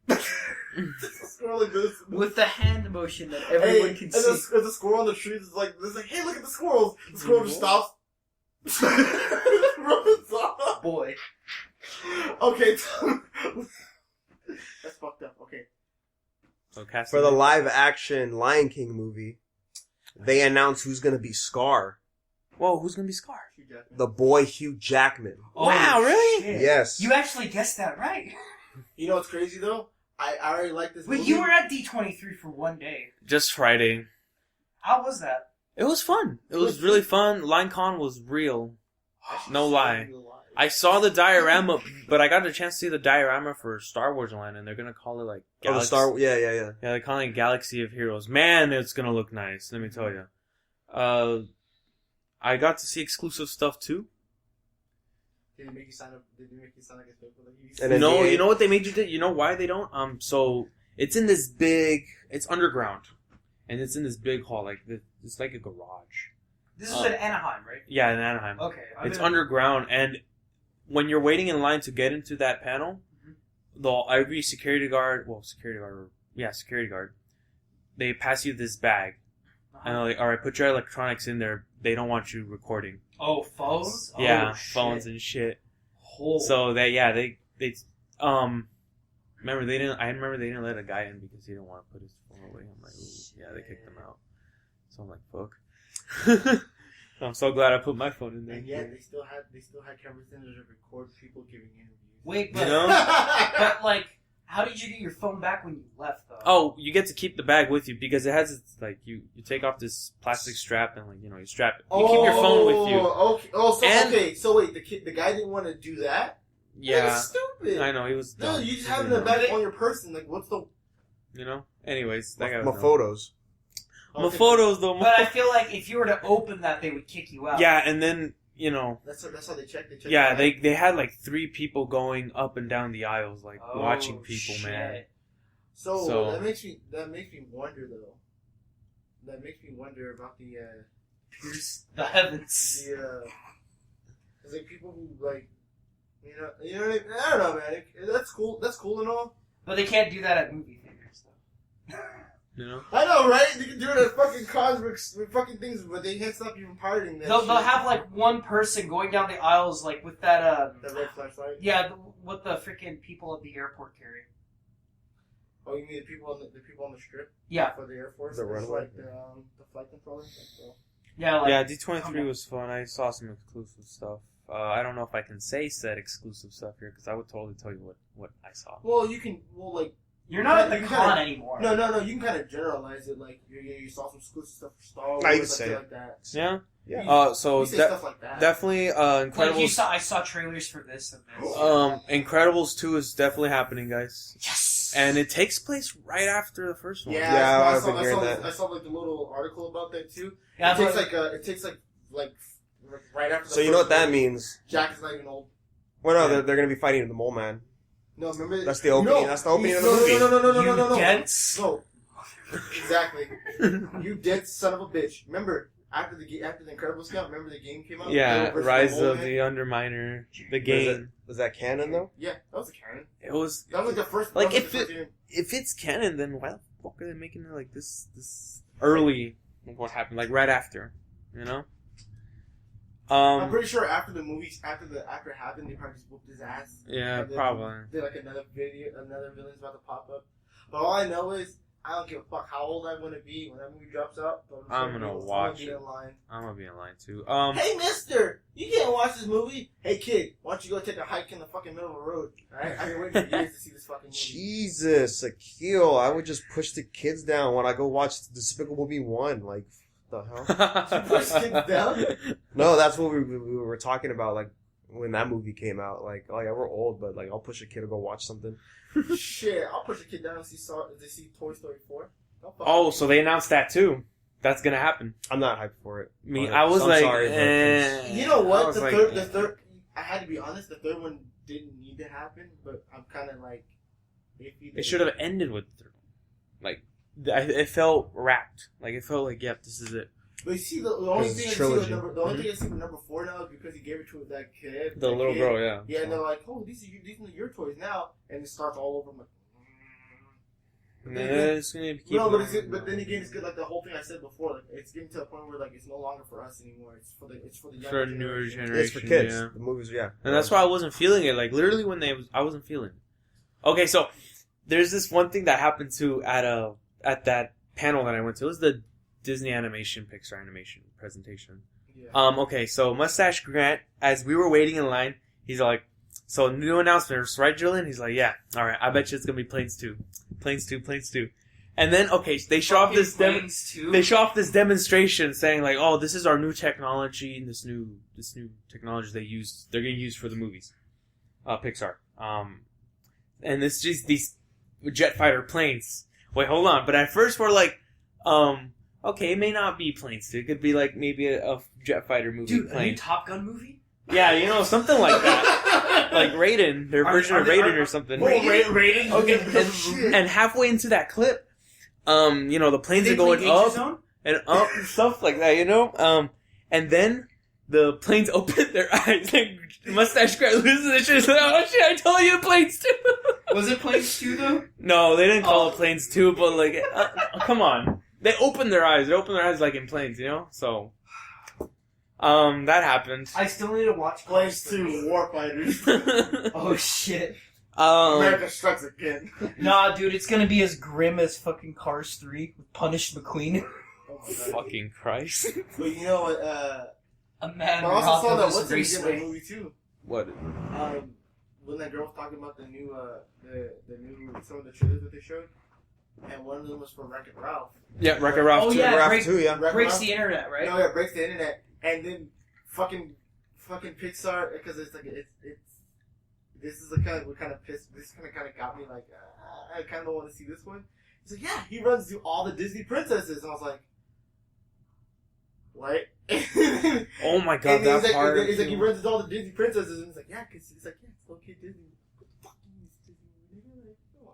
Just a squirrel like this. with the hand motion that everyone can and see. there's a squirrel on the trees. It's like, hey, look at the squirrels. The squirrel just stops. Runs off. Boy. Okay. That's fucked up. Okay. So casting. For the live action Lion King movie, they announced who's gonna be Scar. Whoa, who's gonna be Scar? Hugh Jackman. The boy Hugh Jackman. Wow, really? Shit. Yes. You actually guessed that right. You know what's crazy though? I already like this Wait, movie. you were at D23 for one day. Just Friday. How was that? It was fun. It was really fun. LineCon was real. No lie. I saw the diorama, but I got a chance to see the diorama for Star Wars Land, and they're gonna call it like Oh, the Star. Yeah. Yeah, they're calling it Galaxy of Heroes. Man, it's gonna look nice. Let me tell you. I got to see exclusive stuff too. Did it make you sound like a fake? And then No, the- you know what they made you do? You know why they don't? So it's in this big. It's underground, and it's in this big hall. Like it's like a garage. This is in Anaheim, right? Yeah, in Anaheim. Okay. It's underground, and when you're waiting in line to get into that panel, every security guard, they pass you this bag, and they're like, all right, put your electronics in there. They don't want you recording. Oh, phones? Yeah, Oh, shit. phones and shit. Oh. So they remember they didn't let a guy in because he didn't want to put his phone away. I'm like, ooh, yeah, they kicked him out. So I'm like, fuck. I'm so glad I put my phone in there. And yet they still had cameras in there to record people giving interviews. Wait, You but know? but like, how did you get your phone back when you left though? Oh, you get to keep the bag with you because it has its, like you take off this plastic strap and like you strap it. You keep your phone with you. Okay. And- Okay. So wait, the guy didn't want to do that. Yeah, That's stupid. I know he was. No, dumb. you just have it in the back on your person. Like, what's the? Anyways, that guy was My dumb. photos. My photos though. But I feel like if you were to open that, they would kick you out. Yeah, and then That's how they check. yeah, they had like 3 people going up and down the aisles, like Oh, watching people, shit. man. So that makes me wonder though. That makes me wonder about the The heavens. cause like people who like, you know what I mean? I don't know, man. That's cool. That's cool and all. But they can't do that at movie theaters though. I know, right? They can do it at fucking cosmic fucking things, but they can't stop you from pirating that. They'll shit. have like one person going down the aisles like with that The red flashlight. yeah, what the freaking people at the airport carry. Oh, you mean the people on the strip? Yeah. For the Air Force. The It's runway? like the flight controllers. So. Yeah, like Yeah, D23 was fun. I saw some exclusive stuff. I don't know if I can say said exclusive stuff here because I would totally tell you what I saw. Well, you can. Well, like. you're not at the you con kinda- anymore. No. You can kind of generalize it. Like you saw some exclusive stuff for Star Wars. No, you can like, say shit it. like that. Yeah. Yeah. So You say stuff like that. definitely Like Incredibles. I saw trailers for this and this. Incredibles 2 is definitely happening, guys. Yes. And it takes place right after the first one. Yeah, Yeah, I I've saw, been hearing that. I saw like the little article about that too. Yeah, It takes like right after. The So you know what first that movie. means? Jack is not even old. Well, no, they're going to be fighting the Mole Man. No, remember That's the opening. No, That's the opening of the no, movie. No. dense. No, exactly. You dead son of a bitch. Remember after the Incredibles came out? Remember the game came out? Yeah, Versus Rise the Mole of Man? the Underminer, the game. Was that canon though? Yeah, that was a canon. It was That was like the first. Like, that was if the first game. if it's canon, then why the fuck are they making it like this early? What happened? Like right after, you know? I'm pretty sure after the movies, after it happened, they probably just whooped his ass. Yeah, And then probably. Did like another villain's about to pop up. But all I know is I don't give a fuck how old I'm gonna be when that movie drops out. But I'm gonna watch be it. in line. I'm gonna be in line too. Hey, mister, you can't watch this movie. Hey, kid, why don't you go take a hike in the fucking middle of the road? Alright, I've been waiting for years to see this fucking movie. Jesus, Akiel, I would just push the kids down when I go watch Despicable Me 1. Like, the hell? Push kids down? No, that's what we were talking about, like, when that movie came out. Like, oh yeah, we're old, but, like, I'll push a kid to go watch something. Shit, I'll push a kid down and see Toy Story 4. Don't fuck Oh, with so me. they announced that too. That's gonna happen. I'm not hyped for it. I was I'm like, sorry, but it's- You know I what? was The like, third. I had to be honest. The third one didn't need to happen, but I'm kind of like. It should have ended with, like, it felt wrapped. Like it felt like, yep, this is it. But you see, the only Because thing it's I see with trilogy. the only thing I see with number 4 now is because he gave it to that kid. The that little kid. girl, yeah. Yeah, and they're like, "Oh, these are your toys now," and it starts all over. I'm like, Nah, it's gonna keep no, but going. but then again, it's good. Like the whole thing I said before, like it's getting to a point where like it's no longer for us anymore. It's for the younger For a newer It's generation. for kids. Yeah. The movies, yeah. And that's why I wasn't feeling it. Like literally when I wasn't feeling it. Okay, so there's this one thing that happened too at that panel that I went to. It was the Disney animation, Pixar animation presentation. Yeah. Okay, so Mustache Grant, as we were waiting in line, he's like, so new announcements, right, Julian? He's like, yeah, alright, I bet you it's gonna be Planes 2. Planes 2, Planes 2. And then, okay, they show off this demonstration saying like, oh, this is our new technology, and this new technology they're gonna use for the movies. Pixar. And it's just these jet fighter planes. Wait, hold on. But at first we're like, okay, it may not be Planes 2. It could be like maybe a jet fighter movie Dude, a plane. new Top Gun movie? Yeah, something like that. Like Raiden, their version of Raiden or something. Raiden? Okay, and halfway into that clip, the planes are going up and up and stuff like that, and then the planes open their eyes, and Mustache Grant loses his shit. He's like, oh shit, I told you Planes 2. Was it Planes 2 though? No, they didn't call it Planes 2, but like, come on. They opened their eyes. They opened their eyes like in planes, So, that happened. I still need to watch Planes 2 Warfighters. Oh shit. America Strikes Again. Nah, dude, it's gonna be as grim as fucking Cars 3 with Punish McQueen. Oh my God. Fucking Christ. But you know what? A man. But I also saw that Rothko's what's in the Raceway. movie too. What? When that girl was talking about the new some of the trailers that they showed, and one of them was from Wreck-It Ralph. Yeah, Wreck-It Ralph Oh, 2. yeah, Ralph break- 2, yeah. Wreck-It Breaks Ralph? the internet, right? No, yeah, breaks the internet, and then fucking Pixar, because it's like it's this is the kind of what kind of pissed. This kind of got me like I kind of don't want to see this one. He's like, yeah, he runs through all the Disney princesses, and I was like, what? Oh my god, And that he's part. like, he's like, he runs through all the Disney princesses, and he's like, yeah, because he's like, yeah, it's okay Disney. What the fuck is Disney? Come on.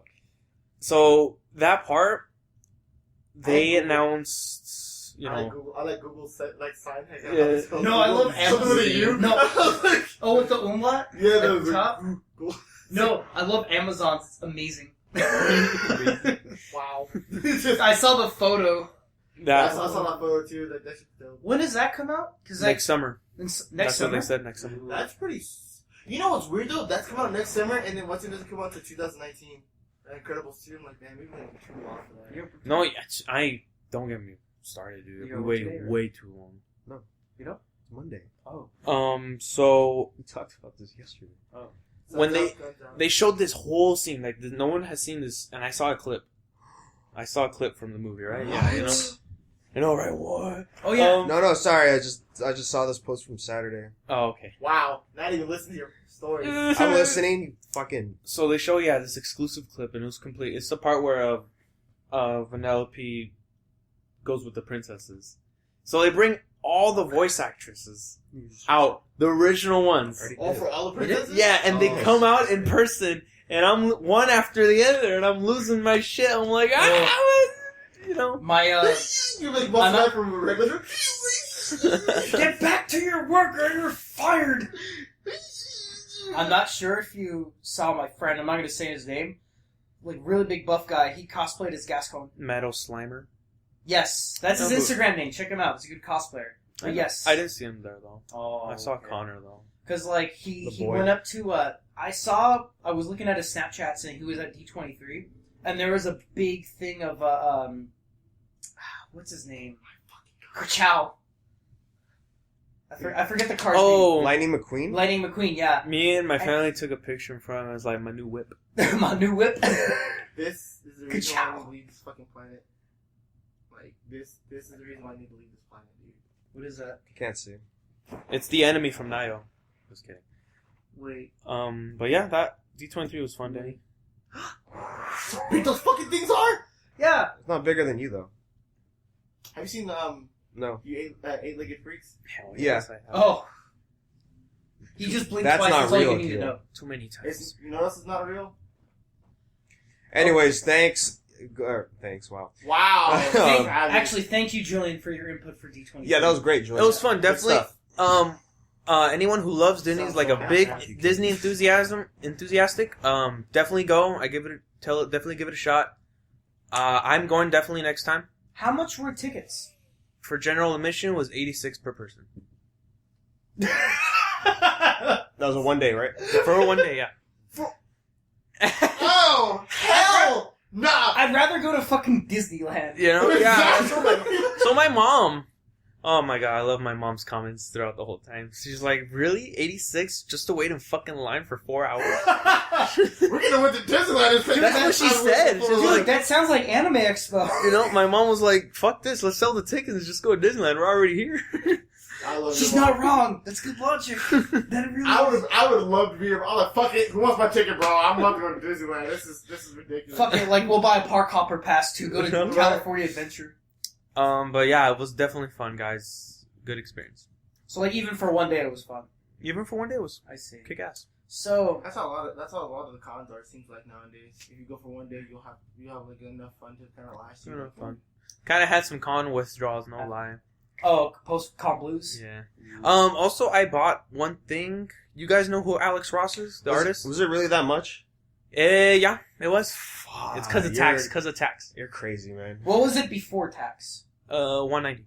So that part, they announced, you I like know, Google. I like Google set like sign. Yeah. No, I love Something with a Amazon. U. No. No. Oh, with the umlaut? Yeah, At that the was top? Google. No, I love Amazon. It's amazing. Wow. I saw the photo. I that saw that photo too. Like that shit's dope. When does that come out? Because next summer. next That's summer. what they said, next summer. That's pretty. You know what's weird though? That's coming out next summer, and then once it doesn't come out to 2019. Incredibles 2. I'm like, man, maybe like too long for that. No, I don't get me started, dude. You We know, waited today, right? way too long. It's Monday. So We talked about this yesterday. So when that's good, they showed this whole scene, like no one has seen this, and I saw a clip. I saw a clip from the movie, right? Yeah, you know. You know, right? What? Oh yeah. No, sorry. I just saw this post from Saturday. Oh, okay. Wow, not even listen to your stories. I'm listening. You fucking. So they show, this exclusive clip, and it was complete. It's the part where Vanellope goes with the princesses. So they bring all the voice actresses out, the original ones. All for all the princesses? Yeah, and they Oh. come out in person, and I'm one after the other, and I'm losing my shit. I'm like, you know. My You're like walking I'm not- back from a regular. get back to your work or you're fired. I'm not sure if you saw my friend. I'm not going to say his name. Like really big buff guy. He cosplayed as Gascon. Meadow Slimer. Yes, that's his Oh. Instagram name. Check him out. He's a good cosplayer. But yes, I didn't see him there though. Oh, I saw okay. Connor though. Because, like, The he boy. went up to, I was looking at his Snapchats and he was at D23, and there was a big thing of, what's his name? Kerchow. I forget the car's Oh, Lightning name. McQueen? Lightning McQueen, yeah. me and my family took a picture in front of him. I was like, my new whip. My new whip. This is the reason why I need to leave this fucking planet. Like, this is the reason why I need to leave this planet, dude. What is that? Can't see. It's the enemy from Nio. Just kidding. Wait. But yeah, that D23 was fun, Danny. How big those fucking things are? Yeah. It's not bigger than you though. Have you seen, No. Eight-Legged Freaks? Hell Yeah. yes, I have. Oh. He just blinked That's twice. not That's all you real, need to Akiel. know. Too many times. It's, you know what else is not real? Anyways, thanks. Thanks. Wow. Wow. Thank- Um, actually, thank you, Julian, for your input for D23. Yeah, that was great, Julian. It was fun, Good definitely. stuff. Anyone who loves Disney is like a big Disney enthusiastic. Definitely go. Definitely give it a shot. I'm going definitely next time. How much were tickets? For general admission was $86 per person. That was a 1 day, right? For 1 day, yeah. Oh, hell! Nah! I'd rather go to fucking Disneyland. You know, yeah. Exactly. So my mom, oh my god, I love my mom's comments throughout the whole time. She's like, really? 86 just to wait in fucking line for 4 hours? We're gonna went to Disneyland. And That's what she said. She's Dude, like, that sounds like Anime Expo. You know, my mom was like, fuck this, let's sell the tickets and just go to Disneyland. We're already here. I love She's your not mom. wrong. That's good logic. That really I would love to be here. I'm like, fuck it. Who wants my ticket, bro? I'm about to go to Disneyland. This is ridiculous. Fuck it, like, we'll buy a park hopper pass to go to Right. California Adventure. But yeah, it was definitely fun, guys. Good experience. So, like, even for 1 day, it was fun. Even for 1 day, it was I see. kick ass. So, That's how a lot of the cons are. It seems like nowadays. If you go for 1 day, you'll have like enough fun to kind of last you. You know, fun. Kind of had some con withdrawals, no lie. post-con blues. Yeah. Also, I bought one thing. You guys know who Alex Ross is, the artist? Was it really that much? Yeah, it was. It's because of you're- tax. Because of tax. You're crazy, man. What was it before tax? $190,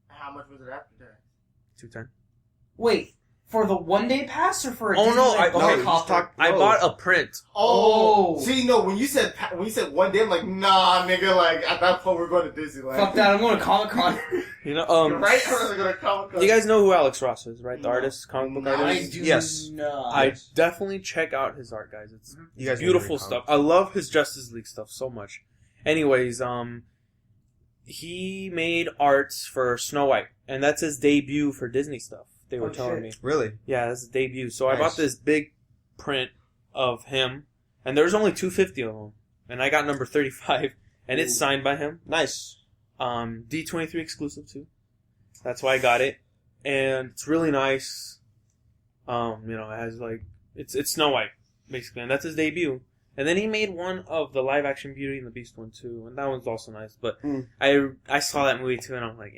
How much was it after that? $210. Wait, For the 1-day pass or for a Oh, no, I- Disneyland okay, bulk offer? I bought a print. Oh. See, no, when you said one day, I'm like, nah, nigga, like, at that point, we're going to Disneyland. Fuck that, I'm going to Comic-Con. You know, You're right? We're going to Comic-Con. you guys know who Alex Ross is, right? The No. artist, comic book No, I artist. do Yes. not. I definitely check out his art, guys. It's You guys beautiful need to read stuff. I love his Justice League stuff so much. Anyways, he made arts for Snow White, and that's his debut for Disney stuff. They were Oh, telling shit. me. Really? Yeah, that's his debut. So I Nice. bought this big print of him, and there's only 250 of them, and I got number 35, and it's signed by him. Nice. D23 exclusive too. That's why I got it, and it's really nice. You know, it has like it's Snow White basically, and that's his debut. And then he made one of the live action Beauty and the Beast one too, and that one's also nice. But I saw that movie too, and I'm like,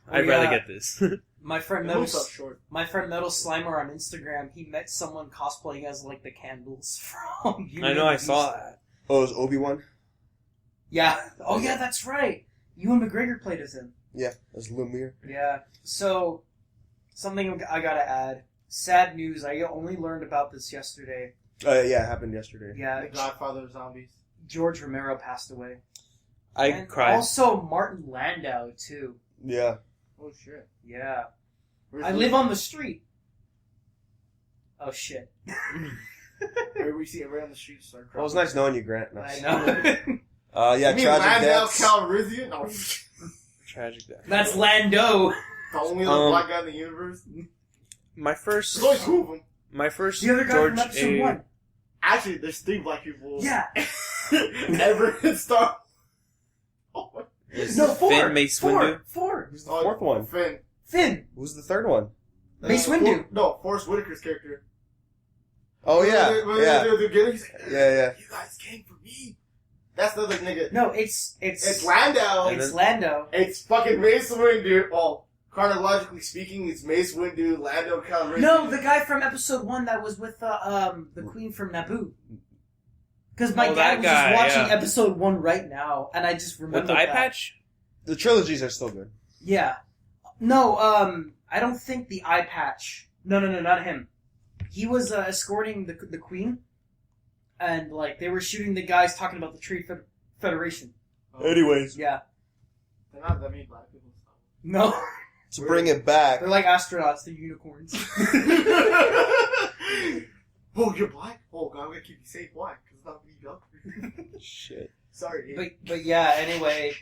I'd rather get this. My friend It Metal, moves up short. my friend Metal Slimer on Instagram, he met someone cosplaying as like the candles from Beauty I know, and the I saw Beast. that. Oh, it was Obi-Wan? Yeah. Oh yeah, that's right. Ewan McGregor played as him. Yeah, that's Lumiere. Yeah. So, something I gotta add. Sad news. I only learned about this yesterday. Yeah, it happened yesterday. Yeah. The Godfather of Zombies. George Romero passed away. I And cried. Also Martin Landau too. Yeah. Oh, shit. Yeah. Where's I live on the street. Oh shit. Where we see it right on the street start Well, it was nice knowing you, Grant. I Nice. know. Yeah, You mean tragic Landau deaths. Calrissian? No. Tragic death. That's Lando. The only other black guy in the universe. My first, There's only two of them. my first The other guy George from episode A. 1. Actually, there's 3 black people. Yeah. Ever in Star. Oh my. No, 4. Finn Mace Windu. 4. Who's the fourth one? Finn. Finn. Who's the third one? Mace Windu. No, Forrest Whitaker's character. Oh, yeah. Yeah. They're getting, he's like, Yeah. you guys came for me. That's the other nigga. No, it's It's Landau. And it's then- Lando. It's fucking Mace Windu. Well, chronologically speaking, it's Mace Windu, Lando Calrissian. No, the guy from episode 1 that was with the queen from Naboo. Because my Oh, dad that was guy, just watching yeah. episode 1 right now, and I just With remember the eye that. patch? The trilogies are still good. Yeah. No, I don't think the eye patch. No, not him. He was escorting the queen, and like they were shooting the guys talking about the Tree Federation. Anyways, Yeah. They're not that many black people. No, to bring it back, they're like astronauts. They're unicorns. Oh, you're black? Oh, God, I'm gonna keep you safe. Why? Because it's not me, dog. shit. Sorry. but yeah. Anyway,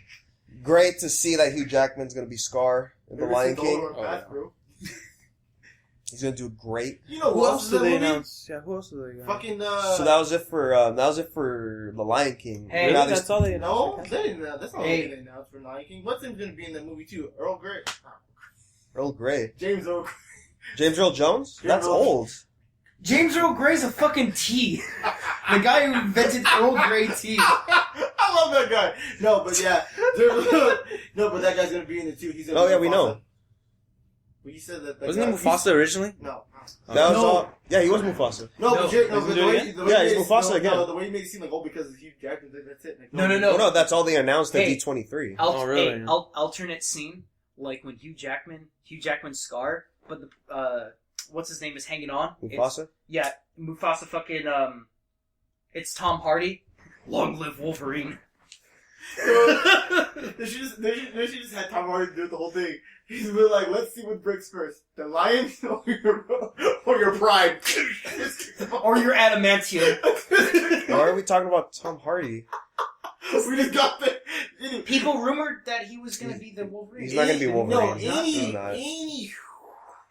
Great to see that Hugh Jackman's gonna be Scar in The Ever Lion since King. All Our Path, bro. He's gonna do great. You know Who what else is did that they movie? announce? Yeah, who else did they announce? Fucking, So that was it for The Lion King. Hey, Now That's all they No, announced. they didn't. That's not Hey. what they announced for Lion King. What's him gonna be in that movie too? Earl Grey. Earl Grey. James Earl Grey. James Earl Jones? James That's Earl- old. James Earl Grey's a fucking tea. The guy who invented Earl Grey tea. I love that guy. No, but yeah. No, but that guy's gonna be in it too. He's gonna Oh, be yeah, we Mufasa. know. But you said that. Wasn't he Mufasa originally? No. That was No. all. Yeah, he was Mufasa. No, No. but Jay, no, Is he but doing the it way, again? the way Yeah, he he's made it- Mufasa no, again. No, the way he made it seem like, oh, because it's Hugh Jackman, that's it. Like, No. No, that's all they announced at Hey. D23. Oh, really? Alternate scene, like when Hugh Jackman's Scar, but the what's his name is hanging on. Mufasa? Yeah, Mufasa fucking it's Tom Hardy. Long live Wolverine. They should just had Tom Hardy do the whole thing. He's been like, let's see what breaks first. The lion or your pride. Or your adamantium. Why are we talking about Tom Hardy? We just got the... People rumored that he was gonna be the Wolverine. He's not gonna be Wolverine. No, He's not. any...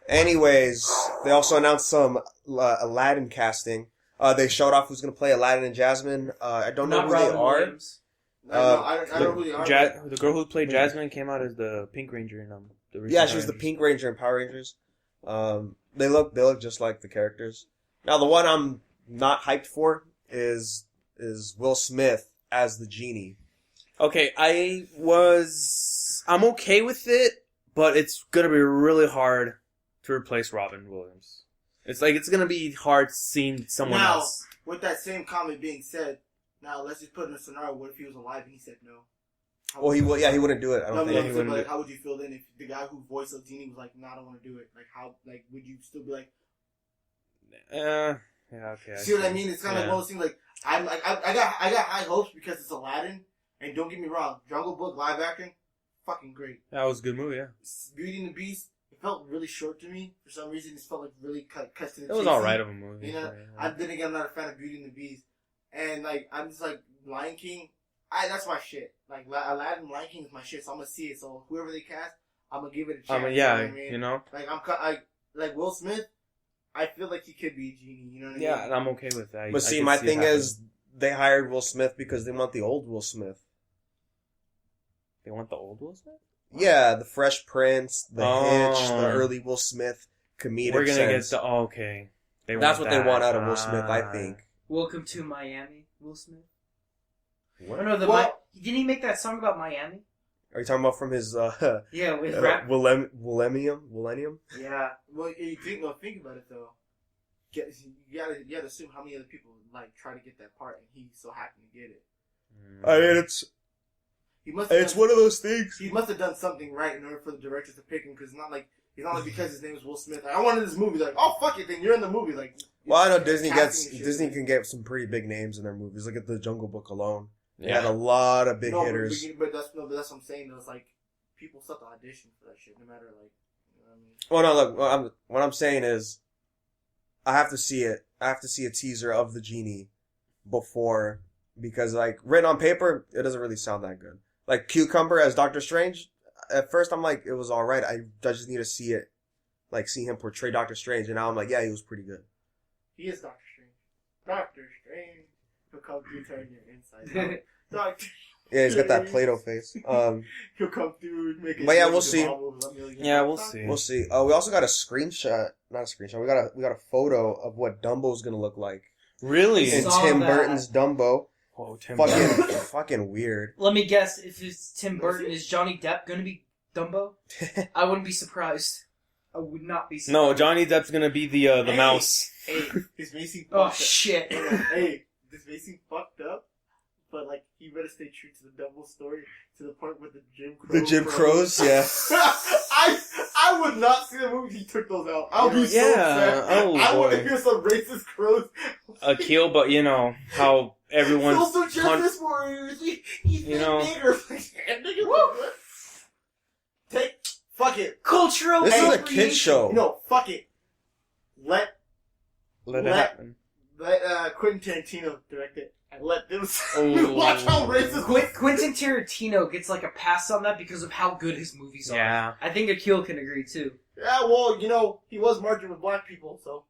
Anyways, they also announced some Aladdin casting. They showed off who's going to play Aladdin and Jasmine. I don't know Not who Robin they are. Williams. I don't know who they are. The girl who played Jasmine came out as the Pink Ranger in the recent Yeah, she was the Power Pink Ranger in Power Rangers. They look just like the characters. Now, the one I'm not hyped for is Will Smith as the genie. Okay, I'm okay with it, but it's gonna be really hard to replace Robin Williams. It's gonna be hard seeing someone Now, else. with that same comment being said, now let's just put in a scenario, what if he was alive and he said no? Well, he wouldn't do it. I don't think. he wouldn't but do like, how would you feel then if the guy who voiced the genie was like, "No, I don't want to do it"? Like, how? Like, would you still be like, Yeah, okay. See what I mean? It's kind of Yeah. like one of those things. Like I got high hopes because it's Aladdin, and don't get me wrong, Jungle Book live action, fucking great. That was a good movie, yeah. Beauty and the Beast, it felt really short to me for some reason. It felt like really cut to the It was chase alright scene. of a movie. You know, then again, I'm not a fan of Beauty and the Beast, and like I'm just like Lion King. That's my shit. Like Aladdin, Lion King is my shit. So I'm gonna see it. So whoever they cast, I'm gonna give it a chance. I mean, you yeah, know what I mean? you know? Like like Will Smith. I feel like he could be a genie. You know what I mean? Yeah, and I'm okay with that. But I see, could my it thing happening. is, they hired Will Smith because they want the old Will Smith. They want the old Will Smith? Yeah, the Fresh Prince, the Hitch, the Oh. early Will Smith comedic We're gonna sense. get the... Oh, okay. That's what they that. want out of Will Smith, I think. Welcome to Miami, Will Smith. What? Oh no, didn't he make that song about Miami? Are you talking about from his Yeah, with rap. Millennium? Yeah. Well, you think about it though. You gotta assume how many other people like try to get that part, and he so happened to get it. I mean, He must. it's one of those things. He must have done something right in order for the directors to pick him, because it's not like because his name is Will Smith. Like, I wanted this movie. Like, oh fuck it, then you're in the movie. Like, Well, I know Disney casting and shit. Disney can get some pretty big names in their movies. Look at the Jungle Book alone. They Yeah. had a lot of big No, hitters. But that's what I'm saying. Though, it's like people still have to audition for that shit, no matter like. You know what I mean? Well, no, look. What I'm saying is, I have to see it. I have to see a teaser of the genie before, because like written on paper, it doesn't really sound that good. Like Cucumber as Doctor Strange. At first, I'm like, it was all right. I just need to see it, like see him portray Doctor Strange, and now I'm like, yeah, he was pretty good. He is Doctor Strange. Doctor Strange. He'll come through, turn your inside out. Doctor. Yeah, he's got that Play-Doh face. He'll come through, make it. But yeah, we'll see. Yeah, we'll see. We'll see. We also got a screenshot. Not a screenshot. We got a photo of what Dumbo's gonna look like Really? in Saw Tim that. Burton's Dumbo. Whoa, Tim Fucking weird. Let me guess. If it's Tim Burton, is Johnny Depp gonna be Dumbo? I wouldn't be surprised. I would not be surprised. No, Johnny Depp's gonna be the Hey. mouse. Hey, this may seem Oh fucked up. shit. Hey, this may seem fucked up, but like he better stay true to the Dumbo story to the point with the Jim Crow. The Jim Crows, yeah. I would not see the movie if he took those out. I'll be so Yeah, sad. oh, I want to boy. hear some racist crows. Akiel, but you know how everyone's Also, pun- Justice Warriors. He's You know. nigger. Nigger. Woo. Fuck it. Cultural This is a appropriation. kid show. No, fuck it. Let let it happen. Quentin Tarantino direct it and let them Oh. watch how racist. Quentin Tarantino gets like a pass on that because of how good his movies are. Yeah. I think Akiel can agree too. Yeah, well, you know, he was marching with black people, so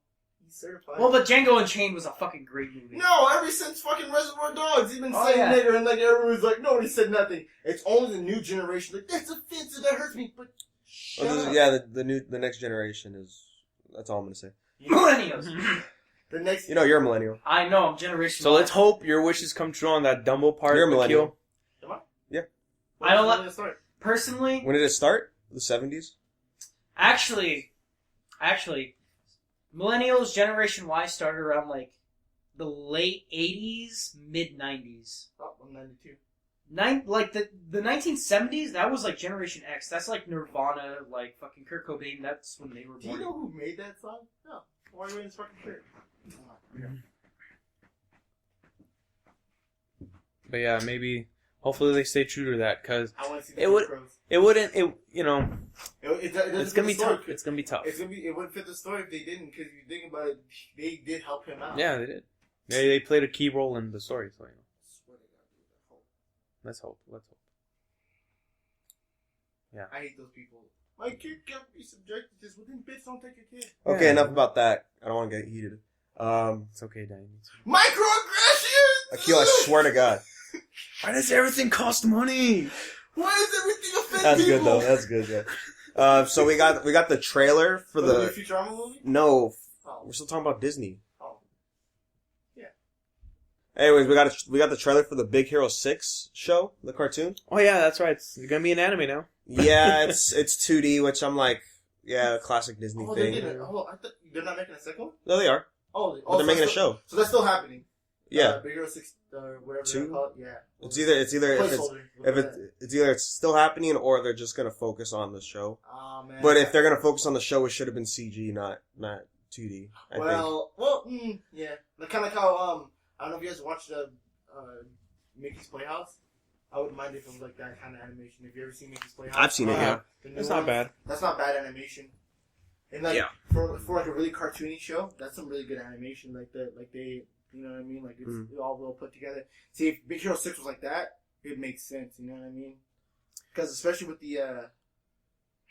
he's certified. Well, but Django Unchained was a fucking great movie. No, ever since fucking Reservoir Dogs, he's been Oh, saying yeah. nigger, and like everyone's like, nobody said nothing. It's only the new generation like, that's offensive, that hurts me, but shut up. Yeah, the next generation is. That's all I'm gonna say. Millennials. The next, You know, you're a millennial. I know, I'm Generation So Y. let's hope your wishes come true on that Dumbo part. You're a Akiel. millennial. I don't like- Let's start. Personally, When did it start? The 70s. actually, Millennials, Generation Y started around like the late 80s, mid 90s. Oh, I'm 92. Like the 1970s, that was like Generation X. That's like Nirvana, like fucking Kurt Cobain. That's when they were Do you born. know who made that song? No. Why are you wearing this fucking shirt? But yeah, maybe. Hopefully they stay true to that, cause I want to see the It would- crows. it wouldn't. It you know It doesn't it's fit gonna the be story. tough. It's gonna be tough. It wouldn't fit the story if they didn't, because if you think about it, they did help him out. Yeah, they did. They played a key role in the story. So you know, Swear to God, dude, I hope. let's hope. Let's hope. I hate those people. My kid can't be subjected to this. Well, then bitch, don't take a kid. Okay, Yeah. enough about that. I don't want to get heated. It's okay, Danny. Microaggressions! Akil, I swear to God. Why does everything cost money? Why does everything offend That's people? good though. That's good. Yeah. So we got the trailer for For the new the. Futurama movie? No, Oh. we're still talking about Disney. Oh. Anyways, we got the trailer for the Big Hero 6 show, the cartoon. Oh yeah, that's right. It's gonna be an anime now. Yeah, it's 2D, which I'm like, yeah, classic Disney Oh, thing. I thought they're not making a sequel? No, they are. Oh, But they're making a show. So that's still happening. Yeah, Big Hero 6, whatever Two? they call it. Yeah. it's either if Placeholder. it's either it's still happening or they're just gonna focus on the show. Oh, man. But if they're gonna focus on the show, it should have been CG, not 2D. Yeah. Like, kind of like how I don't know if you guys watched Mickey's Playhouse. I wouldn't mind if it was like that kind of animation. If you ever seen Mickey's Playhouse, I've seen it. Yeah. the new It's not ones, bad. That's not bad animation. And like Yeah. for like a really cartoony show, that's some really good animation. Like they, you know what I mean? Like it's all well put together. See, if Big Hero 6 was like that, it makes sense. You know what I mean? Because especially with the I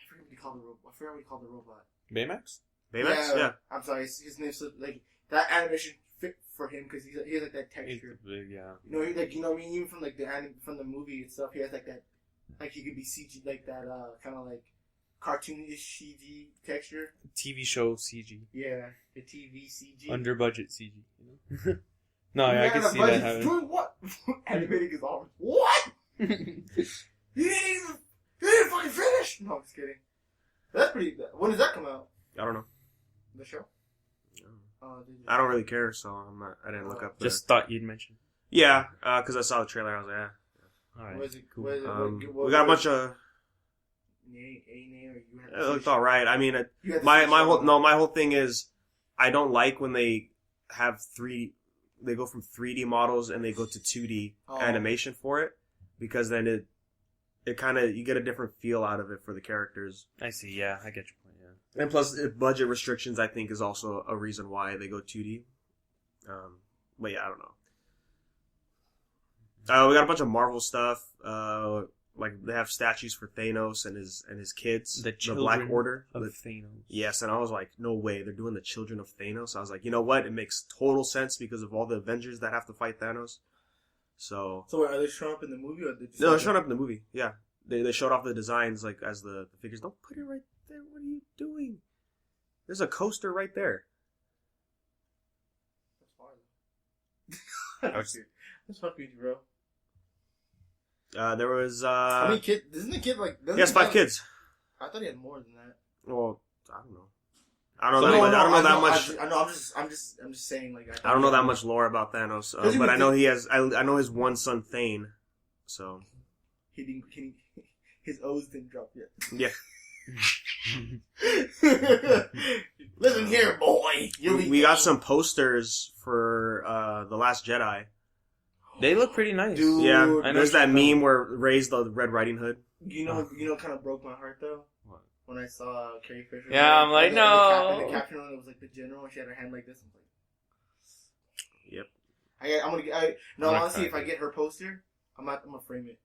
forget what he called the robot. I forget what he called the robot. Baymax? Baymax. Yeah. I'm sorry, his name's like that animation fit for him because he has like that texture. Yeah. You know, he, like, you know what I mean? Even from like from the movie itself, he has like that, like he could be CG, like that kind of like cartoonish CG texture. TV show CG. Yeah, the TV CG. Under budget CG. You know? No, yeah, I can see that happening. Doing what? Animating his arms. What? You didn't fucking finish. No, I'm just kidding. That's pretty. When does that come out? I don't know. The show? I don't really care, so I didn't look up. Just thought you'd mention. Yeah, because I saw the trailer. I was like, yeah. All right. What is it? Cool. We got a bunch of. It looked all right. I mean, my whole thing is, I don't like when they have they go from 3D models and they go to 2D animation for it, because then it kind of, you get a different feel out of it for the characters. I see. Yeah, I get your point. Yeah. And plus, budget restrictions, I think, is also a reason why they go 2D. But yeah, I don't know. We got a bunch of Marvel stuff. Like they have statues for Thanos and his kids, the Black Order of Thanos. Yes, and I was like, no way, they're doing the children of Thanos. I was like, you know what? It makes total sense because of all the Avengers that have to fight Thanos. So wait, are they showing up in the movie, or no? They're showing up in the movie. Yeah, they showed off the designs like as the figures. Don't put it right there. What are you doing? There's a coaster right there. That's fucking bro. There was how many kids? Isn't the kid like? He has 5 kids. I thought he had more than that. Well, I don't know. I don't know that much. I'm just saying. Like, I don't know that much lore about Thanos, but I know he has. I know his one son Thane. So he didn't. His O's didn't drop yet. Yeah. Listen here, boy. We got some posters for The Last Jedi. They look pretty nice. Dude, yeah, there's that meme where Rey's the Red Riding Hood. You know, kind of broke my heart though. What? When I saw Carrie Fisher. Yeah, I'm like, no. And the caption on it was like the general, and she had her hand like this. I'm like, yep. Honestly, if I get her poster, I'm gonna frame it.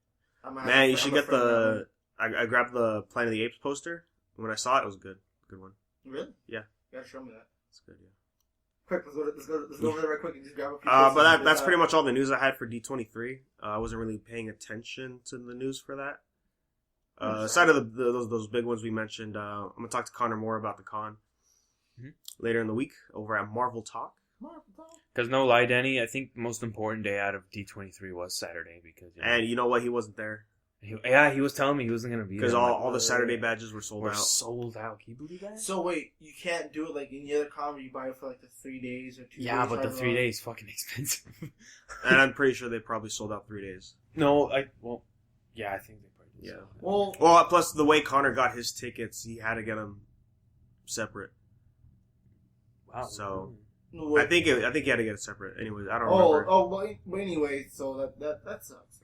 Man, you should get the. I grabbed the Planet of the Apes poster. When I saw it, it was a good one. Really? Yeah. You gotta show me that. It's good. Yeah. Quick, let's go over there right quick and just grab a few. But that's pretty much all the news I had for D23. I wasn't really paying attention to the news for that. Aside of those big ones we mentioned, I'm gonna talk to Connor more about the con later in the week over at Marvel Talk. Because no lie, Danny, I think the most important day out of D23 was Saturday because. And you know what? He wasn't there. He was telling me he wasn't gonna be there. Because all the Saturday badges were sold out. Sold out. Can you believe that? So wait, you can't do it like any other con where you buy it for like the 3 days or 2 days. Yeah, but the 3 days fucking expensive. And I'm pretty sure they probably sold out 3 days. No, I think they probably did. Yeah. Well, plus the way Connor got his tickets, he had to get them separate. Wow. So I think he had to get it separate. Anyways, I don't remember. But anyway, so that sucks.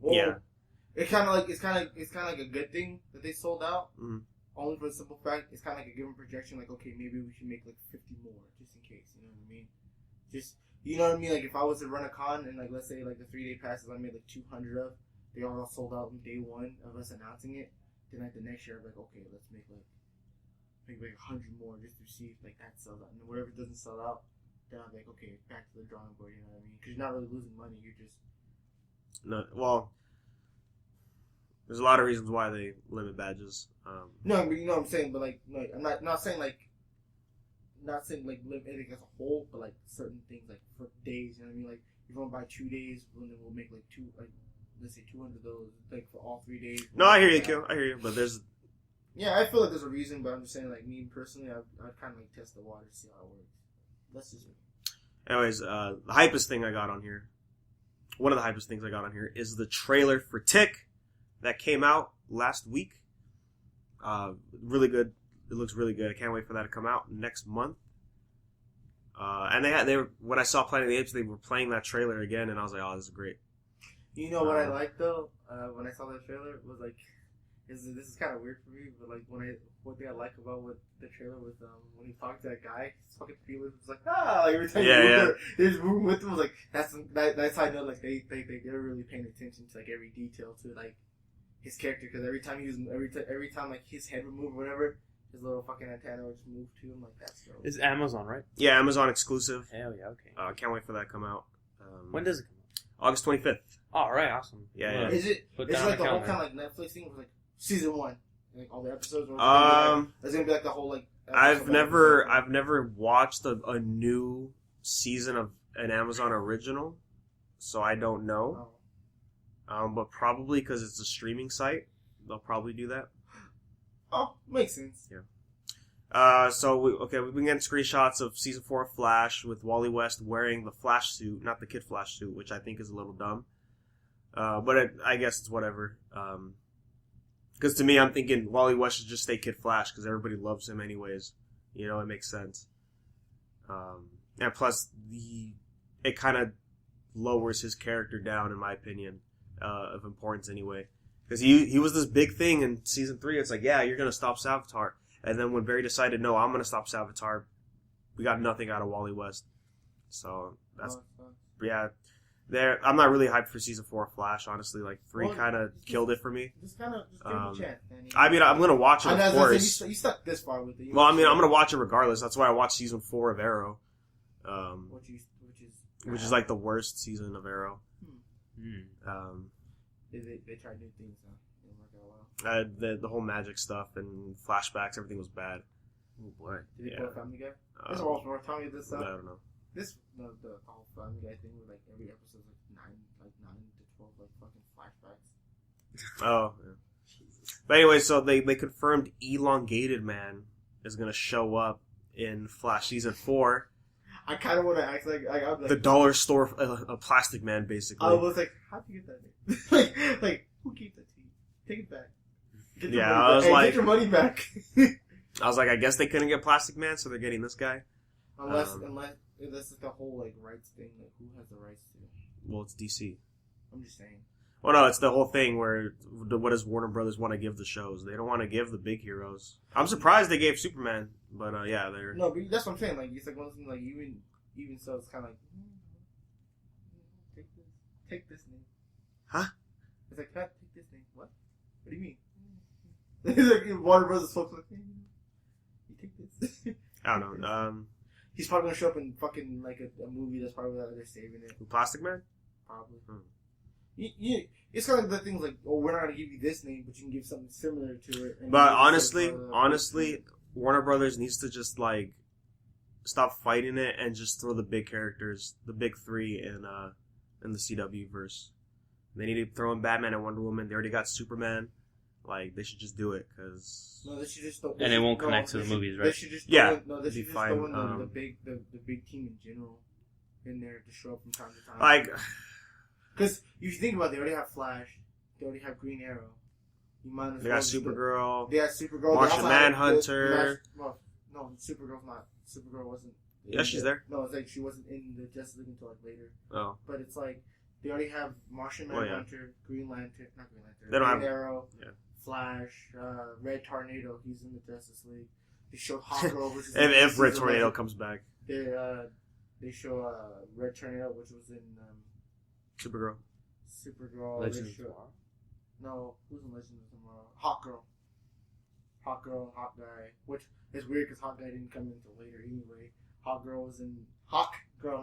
Well, yeah. It's kind of like a good thing that they sold out. Mm-hmm. Only for the simple fact, it's kind of like a given projection. Like, okay, maybe we should make like 50 more just in case. You know what I mean? You know what I mean? Like, if I was to run a con and like, let's say like the 3 day passes, I made like 200 of. They all sold out on day 1 of us announcing it. Then like the next year, I'm like, okay, let's make like 100 more just to see if like that sells out. And whatever doesn't sell out, then I'm like, okay, back to the drawing board. You know what I mean? Because you're not really losing money. You're just there's a lot of reasons why they limit badges. No, but you know what I'm saying. But like, no, I'm not saying like limit anything as a whole, but like certain things like for days. You know what I mean? Like if you want to buy 2 days, then we'll make like let's say 200 of those like for all 3 days. No, I hear you, Akiel. I hear you. But there's. Yeah, I feel like there's a reason, but I'm just saying like me personally, I'd kind of like test the water to see how it works. That's just me. Anyways, the hypest thing I got on here. One of the hypest things I got on here is the trailer for Tick. That came out last week. Really good. It looks really good. I can't wait for that to come out next month. And when I saw Planet of the Apes, they were playing that trailer again, and I was like, oh, this is great. You know what I liked though? When I saw that trailer was like, this is kind of weird for me, but like what thing I like about what the trailer was when he talked to that guy, his fucking feelings was like like, every time he was moving with him was like that's how I know like they're really paying attention to like every detail to like his character, because every time like his head would move or whatever, his little fucking antenna would just move to him like that. So. It's Amazon, right? Yeah, Amazon exclusive. Hell yeah, okay. I can't wait for that to come out. When does it come August 25th. out? Oh, right, awesome. Yeah. Is it? Put It's that on like the the whole calendar. kind of like Netflix thing was like season 1, like all the episodes. Or it's gonna be like the whole like. I've never watched a new season of an Amazon original, so I don't know. But probably because it's a streaming site, they'll probably do that. Oh, makes sense. So we can get screenshots of season 4 of Flash with Wally West wearing the Flash suit, not the Kid Flash suit, which I think is a little dumb. But I guess it's whatever. Because to me, I'm thinking Wally West should just stay Kid Flash because everybody loves him anyways. You know, it makes sense. And plus, it kind of lowers his character down, in my opinion, of importance anyway. Because he was this big thing in season 3. It's like, yeah, you're going to stop Savitar. And then when Barry decided, no, I'm going to stop Savitar, we got nothing out of Wally West. So, yeah. I'm not really hyped for season 4 of Flash, honestly. Like, 3 kind of killed it for me. Just give it a chance, man. I mean, I'm going to watch it, of course. You stuck this far with it. Well, I mean, I'm going to watch it regardless. That's why I watched season 4 of Arrow. Which is like the worst season of Arrow. They tried new things, huh? It didn't work out well. The whole magic stuff and flashbacks, everything was bad. Oh boy. Did they put a Family Guy? This was more Family this stuff. I don't know. The whole Family Guy thing with like every episode like 9 to 12 like fucking flashbacks. Oh, yeah. But anyway, so they confirmed Elongated Man is going to show up in Flash season 4. I kind of want to act like I'm like the dollar store, a Plastic Man, basically. I was like, how'd you get that name? like who gave that to you? Take it back. Get your money back. I was like, I guess they couldn't get Plastic Man, so they're getting this guy. Unless that's like the whole like rights thing. Like who has the rights to? Well, it's DC. I'm just saying. Well, no, it's the whole thing where what does Warner Brothers want to give the shows? They don't want to give the big heroes. I'm surprised they gave Superman, but yeah, they're... No, but that's what I'm saying. Like, it's like one thing, like, even so, it's kind of like, take this name. Huh? It's like, take this name. What? What do you mean? It's like, Warner Brothers folks like, you take this. I don't know. He's probably going to show up in fucking, like, a movie that's probably they're saving it. Plastic Man? Probably. It's kind of the things like, oh, we're not going to give you this name, but you can give something similar to it. But honestly, Warner Brothers needs to just, like, stop fighting it and just throw the big characters, the big 3 in the CW verse. They need to throw in Batman and Wonder Woman. They already got Superman. Like, they should just do it, because... No, they should just... And it won't connect to the movies, right? They should just... They should just throw in the big team in general in there to show up from time to time. Like... Because if you think about it, they already have Flash. They already have Green Arrow. You might as they got Supergirl. They got Supergirl. Martian Manhunter. No, Supergirl's not. Supergirl wasn't. Yeah, she's there. No, it's like she wasn't in the Justice League until like later. Oh. But it's like they already have Martian Manhunter, Green Lantern, not Green Lantern. They don't Green have Arrow, Flash, Red Tornado. He's in the Justice League. They showed Hawkgirl, which is if Red Tornado comes back. They show Red Tornado, which was in Supergirl. Legends of Tomorrow? No, who's in Legends of Tomorrow? Hawkgirl and Hawkeye, which is weird because Hawkeye didn't come in until later anyway. Hawkgirl was in Hawkgirl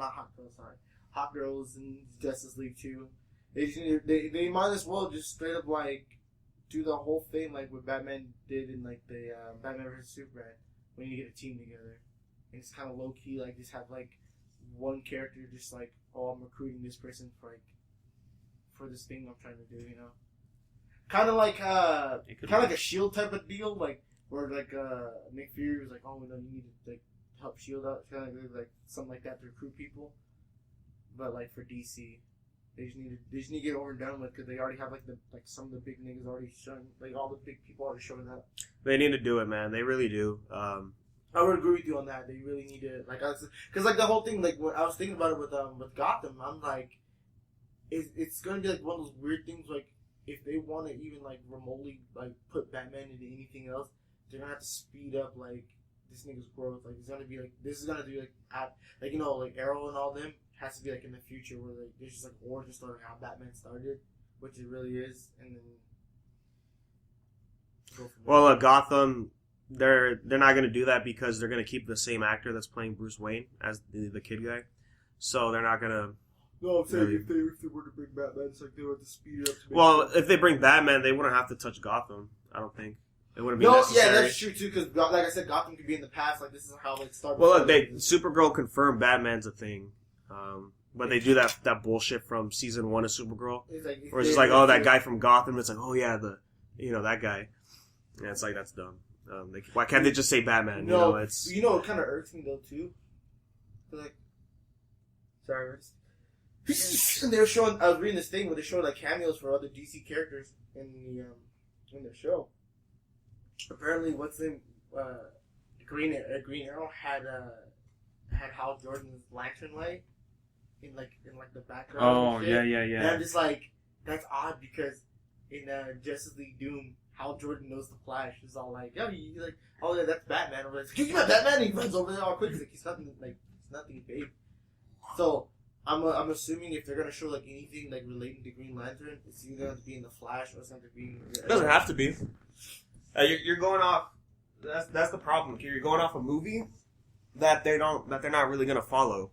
was in Justice League too. They might as well just straight up like do the whole thing like what Batman did in like the Batman vs Superman when you get a team together. And it's kind of low key, like just have like one character just like, oh, I'm recruiting this person for this thing I'm trying to do, you know. Kind of like a Shield type of deal, like where like Nick Fury was like, oh, no, you need to like help Shield out, kind of like something like that to recruit people. But like for DC, they just need to get over and done with because they already have like some of the big niggas already showing, like all the big people already showing up. They need to do it, man. They really do. I would agree with you on that. They really need to because like the whole thing, like when I was thinking about it with Gotham, I'm like, it's gonna be like one of those weird things. Like if they want to even like remotely like put Batman into anything else, they're gonna have to speed up like this nigga's growth. Like it's gonna be like this is gonna do like like you know like Arrow and all them has to be like in the future where like there's just like origin story how Batman started, which it really is, and then go from there. Well, Gotham, they're not going to do that because they're going to keep the same actor that's playing Bruce Wayne as the kid guy. So they're not going to... No, I'm saying really. if they were to bring Batman, it's like they would have to speed it up. To make Well, sure. if they bring Batman, they wouldn't have to touch Gotham, I don't think. It wouldn't be No, necessary. yeah, that's true too. Because like I said, Gotham could be in the past. Like this is how like Star. Well, look, Supergirl confirmed Batman's a thing. But they do that bullshit from season 1 of Supergirl. It's like, Where it's just like, oh, that guy from Gotham. It's like, oh, yeah, that guy. Yeah, it's like, that's dumb. Why can't they just say Batman? No, it's... You know, it kind of irks me though too. Like, sorry, and they were showing. I was reading this thing where they showed like cameos for other DC characters in the show. Apparently, Green Arrow had Hal Jordan's lantern light in the background. Oh, and shit. yeah. And I'm just like, that's odd because in Justice League Doom, Hal Jordan knows the Flash. He's all like, "Yo, you like, oh yeah, that's Batman." Over there. Like, you got Batman? And he runs over there all quick. He's like, it's nothing big. So I'm assuming if they're gonna show like anything like relating to Green Lantern, it's either going to be in the Flash or it's going to be. It doesn't have to be. You're going off. That's the problem. You're going off a movie that they're not really gonna follow.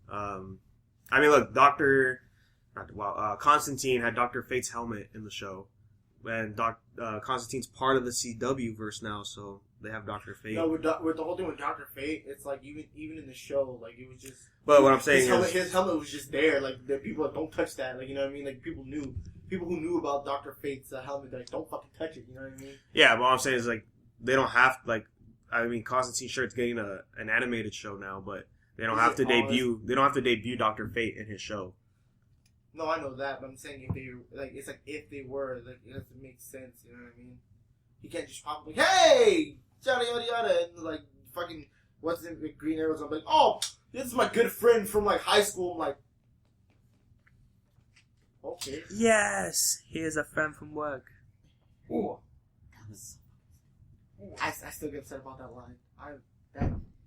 I mean, look, Constantine had Dr. Fate's helmet in the show, and Constantine's part of the CW verse now, so they have Dr. Fate. No, with the whole thing with Dr. Fate, it's like even in the show, like it was just. But what I'm saying his helmet was just there. Like the people like, don't touch that. Like you know what I mean. Like people who knew about Dr. Fate's helmet, like don't fucking touch it. You know what I mean? Yeah, but what I'm saying is like they don't have like. I mean, Constantine sure it's getting an animated show now, but they don't have to debut. They don't have to debut Dr. Fate in his show. No, I know that, but I'm saying if they like, it's like if they were like, it has to make sense. You know what I mean? He can't just pop up like, hey, yada yada yada, and like fucking what's in Green Arrow's. I'm like, oh, this is my good friend from like high school. I'm like, okay. Yes, here's a friend from work. Ooh. I still get upset about that line.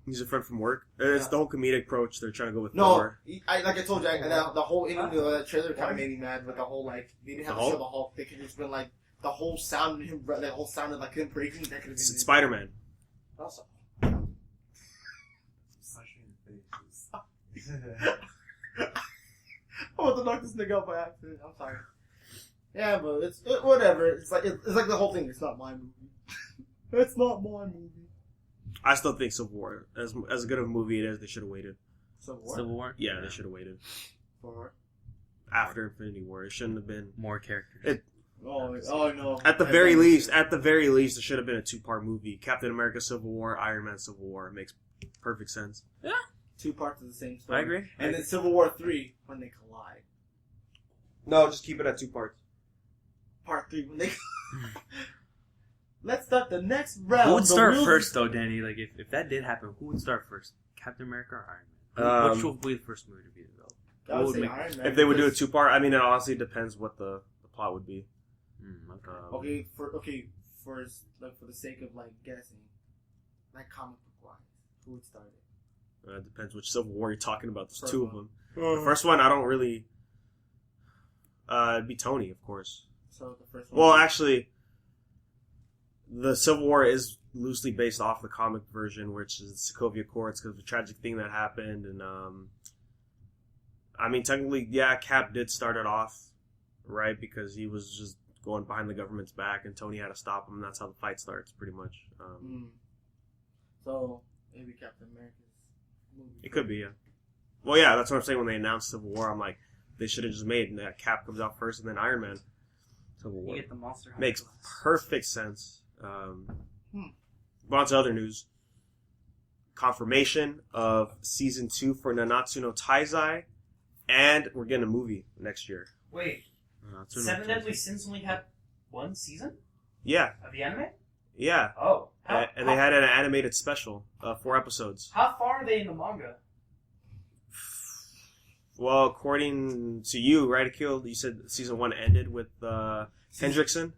He's a friend from work. It's the whole comedic approach they're trying to go with. No, Thor. like I told you, the whole ending of that trailer kind of made me mad. But the whole like they didn't have to show the Hulk. They could just been like the whole sound of him, the whole sound of like him breaking. That could have been It's Spider-Man. Also. I want to knock this nigga out by accident. I'm sorry. Yeah, but it's whatever. It's like the whole thing. It's not my movie. It's not my movie. I still think Civil War, as good of a movie it is, they should have waited. Civil War? Yeah, they should have waited. For After Infinity War. It shouldn't have been. More characters. Oh no. At the very least, it should have been a 2-part movie. Captain America Civil War, Iron Man Civil War. It makes perfect sense. Yeah. 2 parts of the same story. I agree. And then Civil War 3 when they collide. No, just keep it at 2 parts. Part 3 when they. Let's start the next round. Who would start first, though, Danny? Like, if that did happen, who would start first? Captain America or Iron Man? Which would be the first movie to be developed? I would say Iron Man. If they would do a 2-part, I mean, it honestly depends what the plot would be. Okay. For the sake of like guessing, like comic book wise, who would start it? It depends which Civil War you're talking about. There's First 2 one. of them. The first one, I don't really. It'd be Tony, of course. So the first one. Well, actually, the Civil War is loosely based off the comic version, which is the Sokovia Accords, because of the tragic thing that happened. And, I mean, technically, yeah, Cap did start it off, right? Because he was just going behind the government's back, and Tony had to stop him, and that's how the fight starts, pretty much. So, maybe Captain America's movie. It could be, yeah. Well, yeah, that's what I'm saying. When they announced Civil War, I'm like, they should have just made that Cap comes out first, and then Iron Man. Civil War. You get the monster. High Makes class. perfect sense. But on to other news. Confirmation of season 2 for Nanatsu no Taizai, and we're getting a movie next year. Wait, Seven Deadly Sins only had 1 season Yeah, of the anime? yeah. Oh, And they had an animated special, 4 episodes. How far are they in the manga? Well, according to you, right, Akiel, you said season 1 ended with Hendrickson,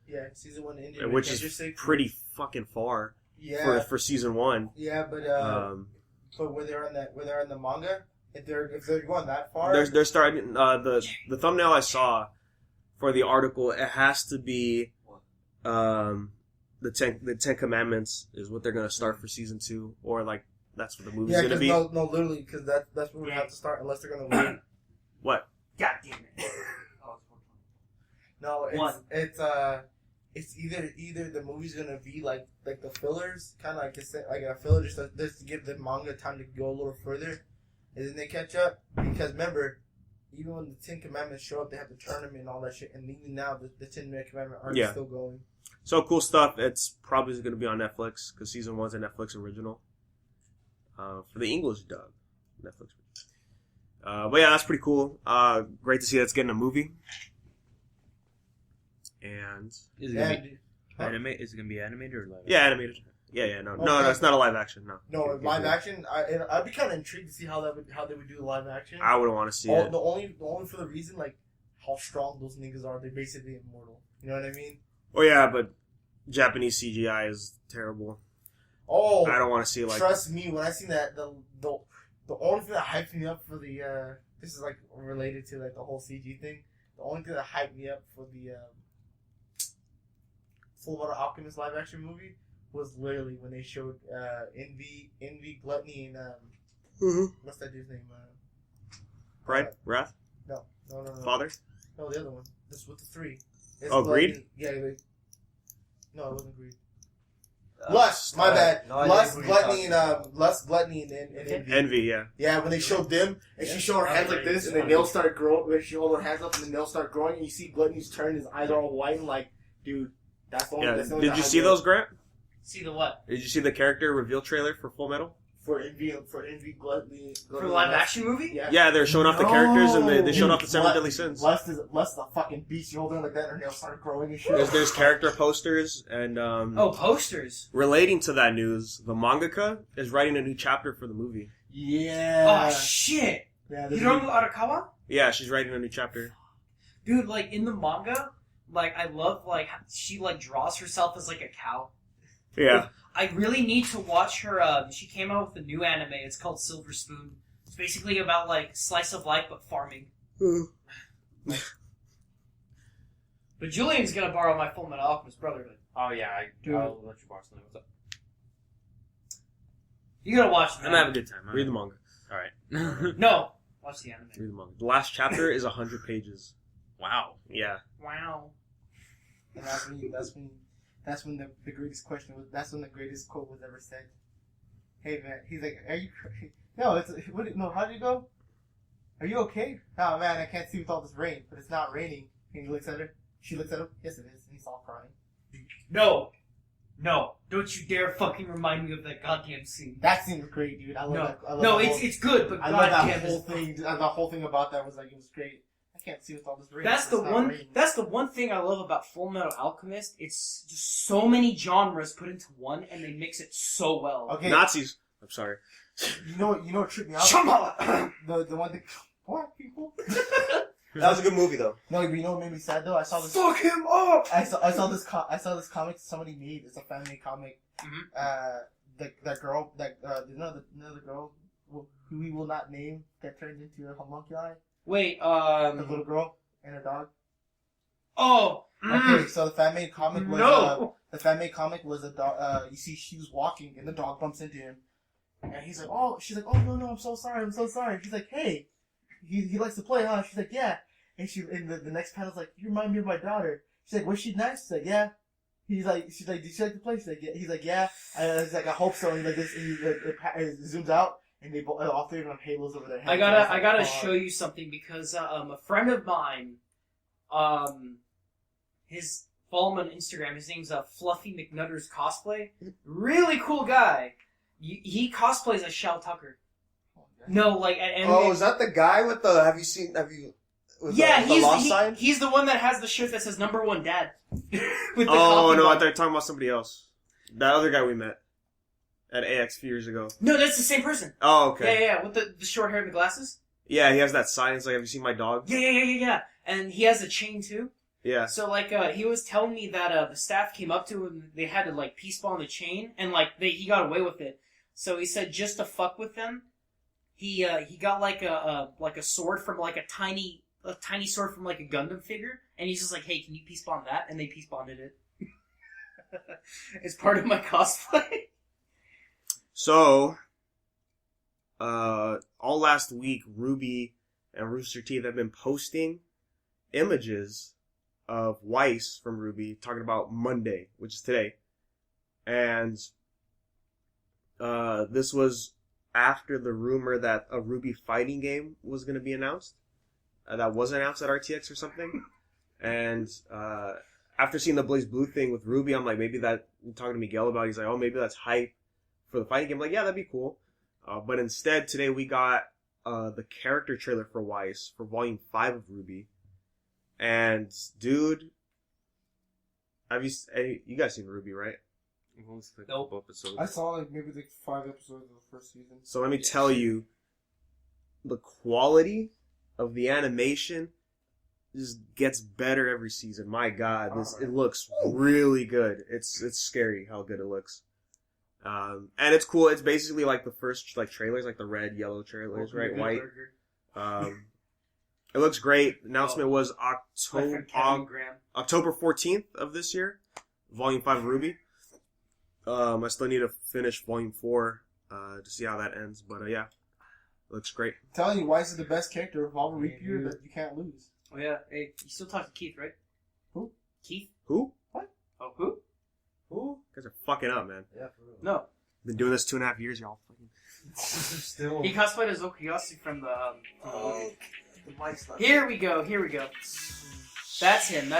Yeah, season 1 ended. which with is Hendrickson. pretty fucking far Yeah, for season 1. yeah, but when they're in the manga, if they're going that far, They're starting the thumbnail I saw for the article. It has to be the 10 Commandments is what they're gonna start for season 2, or like that's what the movie's gonna be. no, literally, because that's where we have to start unless they're gonna wait. What? God damn it. No, One. it's either the movie's gonna be like the fillers, kind of like a filler, just to give the manga time to go a little further, and then they catch up. Because remember, even when the 10 Commandments show up, they have the tournament and all that shit, and even now the 10 Commandment arc is still going. So cool stuff. It's probably going to be on Netflix because season 1's a Netflix original. For the English dub, Netflix. But yeah, that's pretty cool. Great to see that's getting a movie. And Is it Yeah, gonna be dude. Is it gonna be animated or live? yeah, animated. Yeah, no, Okay. it's not a live action. No, No, live action. I'd be kind of intrigued to see how they would do live action. I wouldn't want to see Oh, it. the only for the reason like how strong those niggas are. They're basically immortal. You know what I mean? Oh yeah, but Japanese CGI is terrible. Oh, I don't want to see like. trust me, when I seen that, the only thing that hyped me up for the this is like related to like the whole CG thing. The only thing that hyped me up for the Full Metal Alchemist live action movie was literally when they showed Envy, Gluttony, and what's that dude's name? Pride, Wrath, No, Father. No, the other one. This with the 3. It's Oh, Gluttony. Greed? Yeah. No, it wasn't Greed. Lust, my bad. No, I Lust, didn't agree Gluttony, and Envy. Envy, yeah. Yeah, when they showed them, and she showed her hands like this, and the nails start growing. When she hold her hands up, and the nails start growing, and you see Gluttony's turn, his eyes are all white, and like, dude, that's the only. Yeah. That's the only Did you time see I those, Grant? See the what? Did you see the character reveal trailer for Full Metal? for Envy, Gluttony, For the live action movie? Yeah. Yeah, they're showing off the characters and they showed Dude, off the 7 Deadly Sins. Lust is a fucking beast. You hold her like that, and her nails start growing and shit. There's character posters and Oh, posters. relating to that news, the mangaka is writing a new chapter for the movie. Yeah. Oh, shit. Yeah, Hiromu Arakawa? Yeah, she's writing a new chapter. Dude, like, in the manga, like, I love, like, how she, like, draws herself as, like, a cow. Yeah. I really need to watch her, she came out with a new anime, it's called Silver Spoon. It's basically about, like, slice of life, but farming. But Julian's gonna borrow my Full Metal Alchemist Brotherhood. Oh yeah, I'll let you watch something. What's up? You gotta watch I'm having a good time. Read the manga. All right. No! Watch the anime. Read the manga. The last chapter is 100 pages. Wow. Yeah. Wow. And that's when the greatest question was. That's when the greatest quote was ever said. Hey man, he's like, "Are you? No, it's what? No, how'd you go? Are you okay? Oh man, I can't see with all this rain, but it's not raining." And he looks at her. She looks at him. Yes, it is. And he's all crying. No! No! Don't you dare fucking remind me of that goddamn scene. That scene was great, dude. I love No, that. I love no, that it's good, but I love that goddamn, whole thing. The whole thing about that was like it was great. I can't see with all this rain. That's It's the not one. raining. That's the one thing I love about Full Metal Alchemist. It's just so many genres put into one, and they mix it so well. Okay, Nazis. I'm sorry. you know what tripped me out? Shambhala! The one thing. Black people. That was a good movie, though. No, you know what made me sad though? I saw this. Fuck him up! I saw this comic somebody made. It's a fan made comic. Mhm. That girl, you know the girl who we will not name that turned into a homunculi. Wait, The little girl and her dog. Oh! Okay, so the fan made comic was No! the fan made comic was a dog. You see, she was walking and the dog bumps into him, and he's like, "Oh," she's like, "Oh no, I'm so sorry, I'm so sorry." He's like, "Hey, he likes to play, huh?" She's like, "Yeah." And the next panel's like, "You remind me of my daughter." She's like, "Was she nice?" She's like, "Yeah." She's like, "Did she like to play?" She's like, "Yeah." He's like, "Yeah." He's like, "I hope so." And like this, and it zooms out, and they all three of them have halos over their heads. I gotta show you something because a friend of mine, his follow him on Instagram. His name's Fluffy McNutters Cosplay. Really cool guy. He cosplays as Shao Tucker. No, like at Oh, is that the guy with the? Have you? With yeah, the lost sign? he's the one that has the shirt that says #1 Dad. With the Oh coffee no, I mug. thought you were talking about somebody else. That other guy we met at AX a few years ago. No, that's the same person. Oh, okay. Yeah, with the short hair and the glasses. Yeah, he has that sign. It's like, have you seen my dog? Yeah. And he has a chain too. Yeah. So like, he was telling me that the staff came up to him. They had to like peace ball on the chain, and like he got away with it. So he said just to fuck with them, he got like a sword from like a tiny sword from like a Gundam figure, and he's just like, hey, can you peace bond that? And they peace bonded it. It's part of my cosplay. So, all last week, Ruby and Rooster Teeth have been posting images of Weiss from Ruby talking about Monday, which is today. And this was after the rumor that a Ruby fighting game was going to be announced. That was announced at RTX or something. And after seeing the Blaze Blue thing with Ruby, I'm like, maybe that, talking to Miguel about it, he's like, oh, maybe that's hype for the fighting game. I'm like, yeah, that'd be cool. But instead, today we got the character trailer for Weiss for Volume 5 of Ruby. And, dude, you guys seen Ruby, right? I've only seen a Nope. couple episodes. I saw like maybe like 5 episodes of the first season. So let me tell you, the quality of the animation just gets better every season. My God, it looks really good. It's scary how good it looks. And it's cool. It's basically like the first like trailers, like the red, yellow trailers, right? White. It looks great. The announcement was October 14th of this year, Volume 5 of Ruby. I still need to finish Volume 4 to see how that ends, but yeah, it looks great. I'm telling you, Weiss is the best character of all the Reaper that you can't lose. Oh yeah. Hey, you still talk to Keith, right? Who? Keith? Who? What? Oh, who? Who? You guys are fucking up, man. Yeah, for real. No. Been doing this 2.5 years, y'all. Still. He cosplayed as Okuyasu from the movie. The mic's not Here we go. That's him.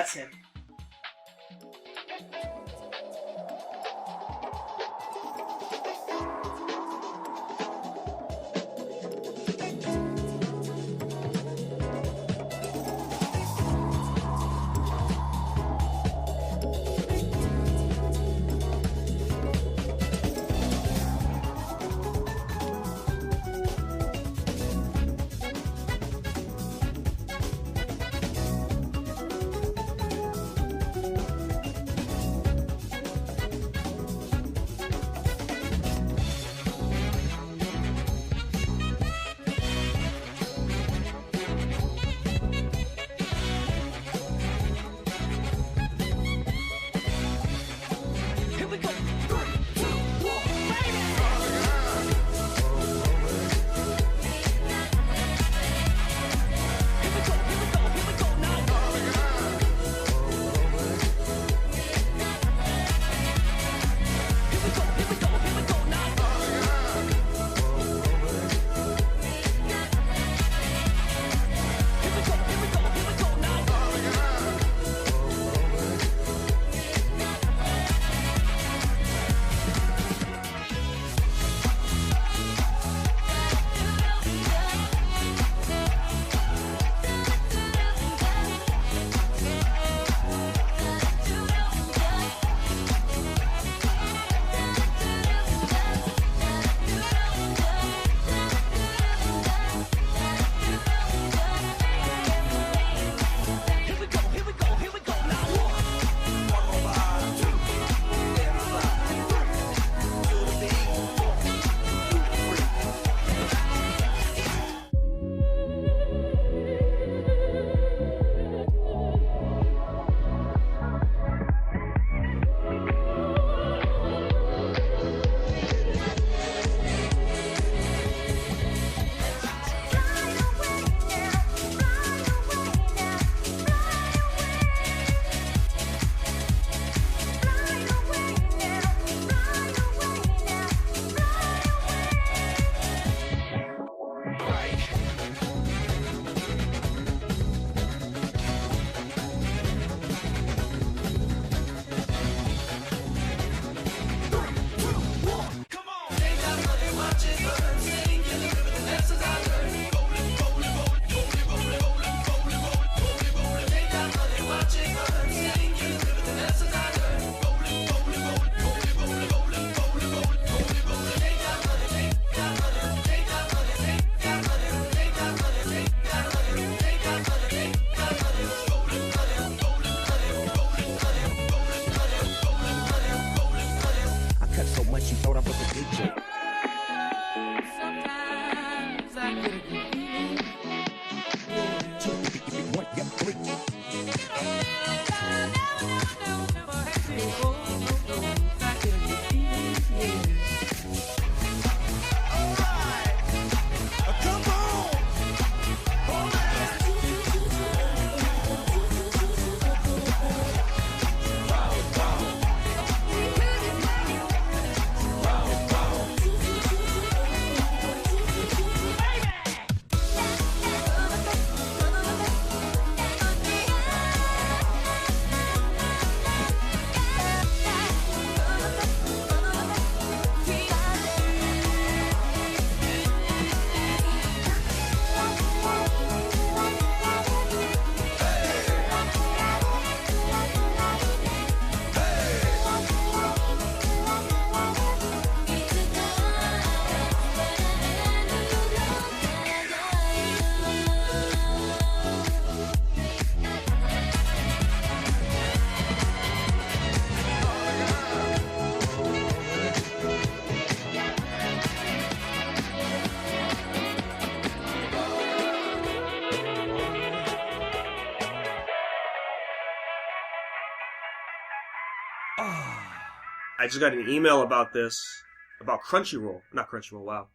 I just got an email about this, about Crunchyroll. Not Crunchyroll, wow.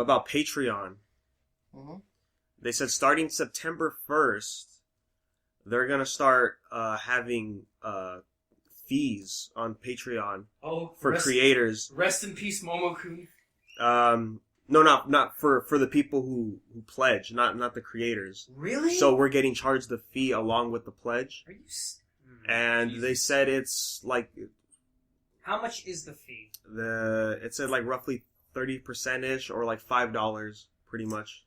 About Patreon. Mm-hmm. They said starting September 1st, they're going to start having fees on Patreon for creators. Rest in peace, Momo-kun. No, not for the people who pledge, not the creators. Really? So we're getting charged the fee along with the pledge. Are you... And Jesus. they said it's like... How much is the fee? It said like roughly 30%-ish or like $5 pretty much.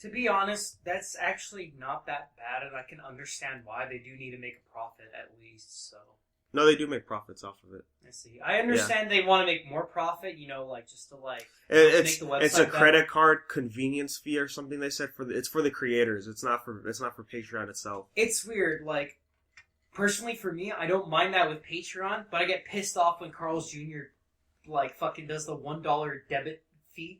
To be honest, that's actually not that bad, and I can understand why. They do need to make a profit at least, so... No, they do make profits off of it. I see. I understand they want to make more profit, just to make It's the website it's a better. credit card convenience fee or something. They said it's for the creators. It's not for Patreon itself. It's weird, personally for me, I don't mind that with Patreon, but I get pissed off when Carl's Jr. fucking does the $1 debit fee.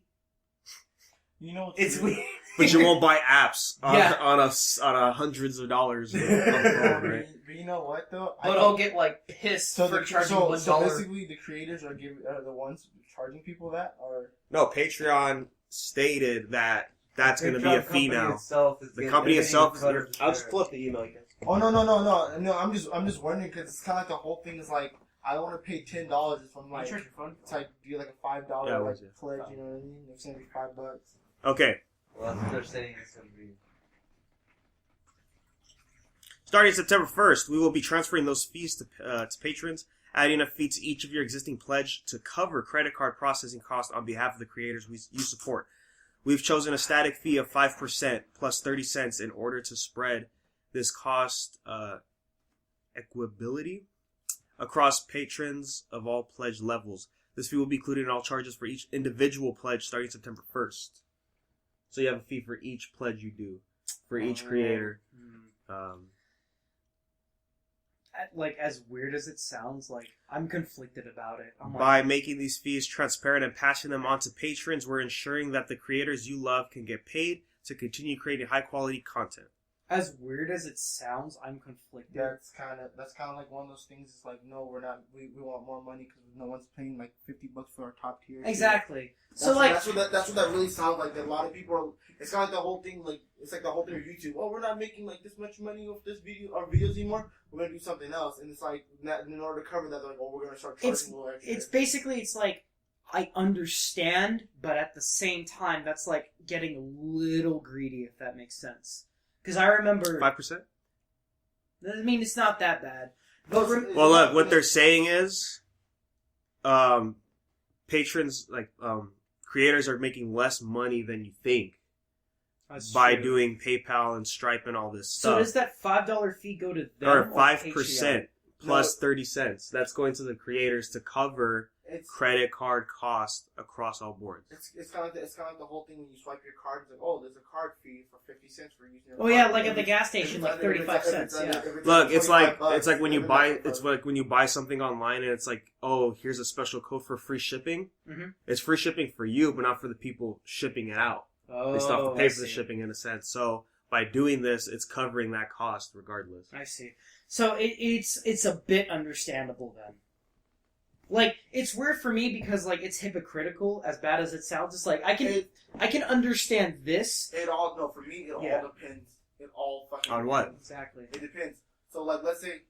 You know, It's weird. But you won't buy apps Yeah. on a hundreds of dollars on phone, right? But you know what though? But I'll get pissed for charging $1. So basically, the creators are the ones charging people that, or No, Patreon stated that that's going to be a fee now. The company getting itself is. cut of I'll just pull up the email again. oh no. I'm just wondering because it's kind of like the whole thing is like I don't want to pay $10 if I'm Can you charge your phone? it's like do like a $5 Yeah, it was, pledge. You know what I mean? It's gonna be $5. Okay. Well, that's what they're saying it's going to be. Starting September 1st, we will be transferring those fees to patrons, adding a fee to each of your existing pledge to cover credit card processing costs on behalf of the creators you support. We've chosen a static fee of 5% plus 30 cents in order to spread this cost equability across patrons of all pledge levels. This fee will be included in all charges for each individual pledge starting September 1st. So you have a fee for each pledge you do, for each creator. As weird as it sounds, I'm conflicted about it. By making these fees transparent and passing them on to patrons, we're ensuring that the creators you love can get paid to continue creating high-quality content. As weird as it sounds, I'm conflicted. That's kind of like one of those things. It's like no, we're not. We want more money because no one's paying like $50 for our top tier. Exactly. That's what that really sounds like. A lot of people are. It's kind of like the whole thing. It's like the whole thing of YouTube. Oh, we're not making this much money off this video or videos anymore. We're gonna do something else, and it's like in order to cover that, they're like, oh, we're gonna start charging more extra. It's basically I understand, but at the same time, that's getting a little greedy, if that makes sense. Because I remember 5%? I mean, it's not that bad. But Well, look, what they're saying is, patrons, creators are making less money than you think by doing PayPal and Stripe and all this So stuff. does that $5 fee go to them Or or 5% Patreon? plus 30 cents. That's going to the creators to cover It's credit card cost across all boards. It's kind of like the whole thing when you swipe your card. It's like, oh, there's a card fee for 50 cents for using your Oh card. yeah, like at the gas station, 35 cents. Yeah. Look, it's like when you buy something online and it's like, oh, here's a special code for free shipping. Mhm. It's free shipping for you, but not for the people shipping it out. Oh, They still have to I pay for the see. shipping in a sense. So by doing this, it's covering that cost regardless. I see. So it's a bit understandable then. Like, it's weird for me because, like, it's hypocritical, as bad as it sounds. It's like, I can understand this. For me, it all depends. It all fucking On what? depends. Exactly. It depends. So, like, let's say,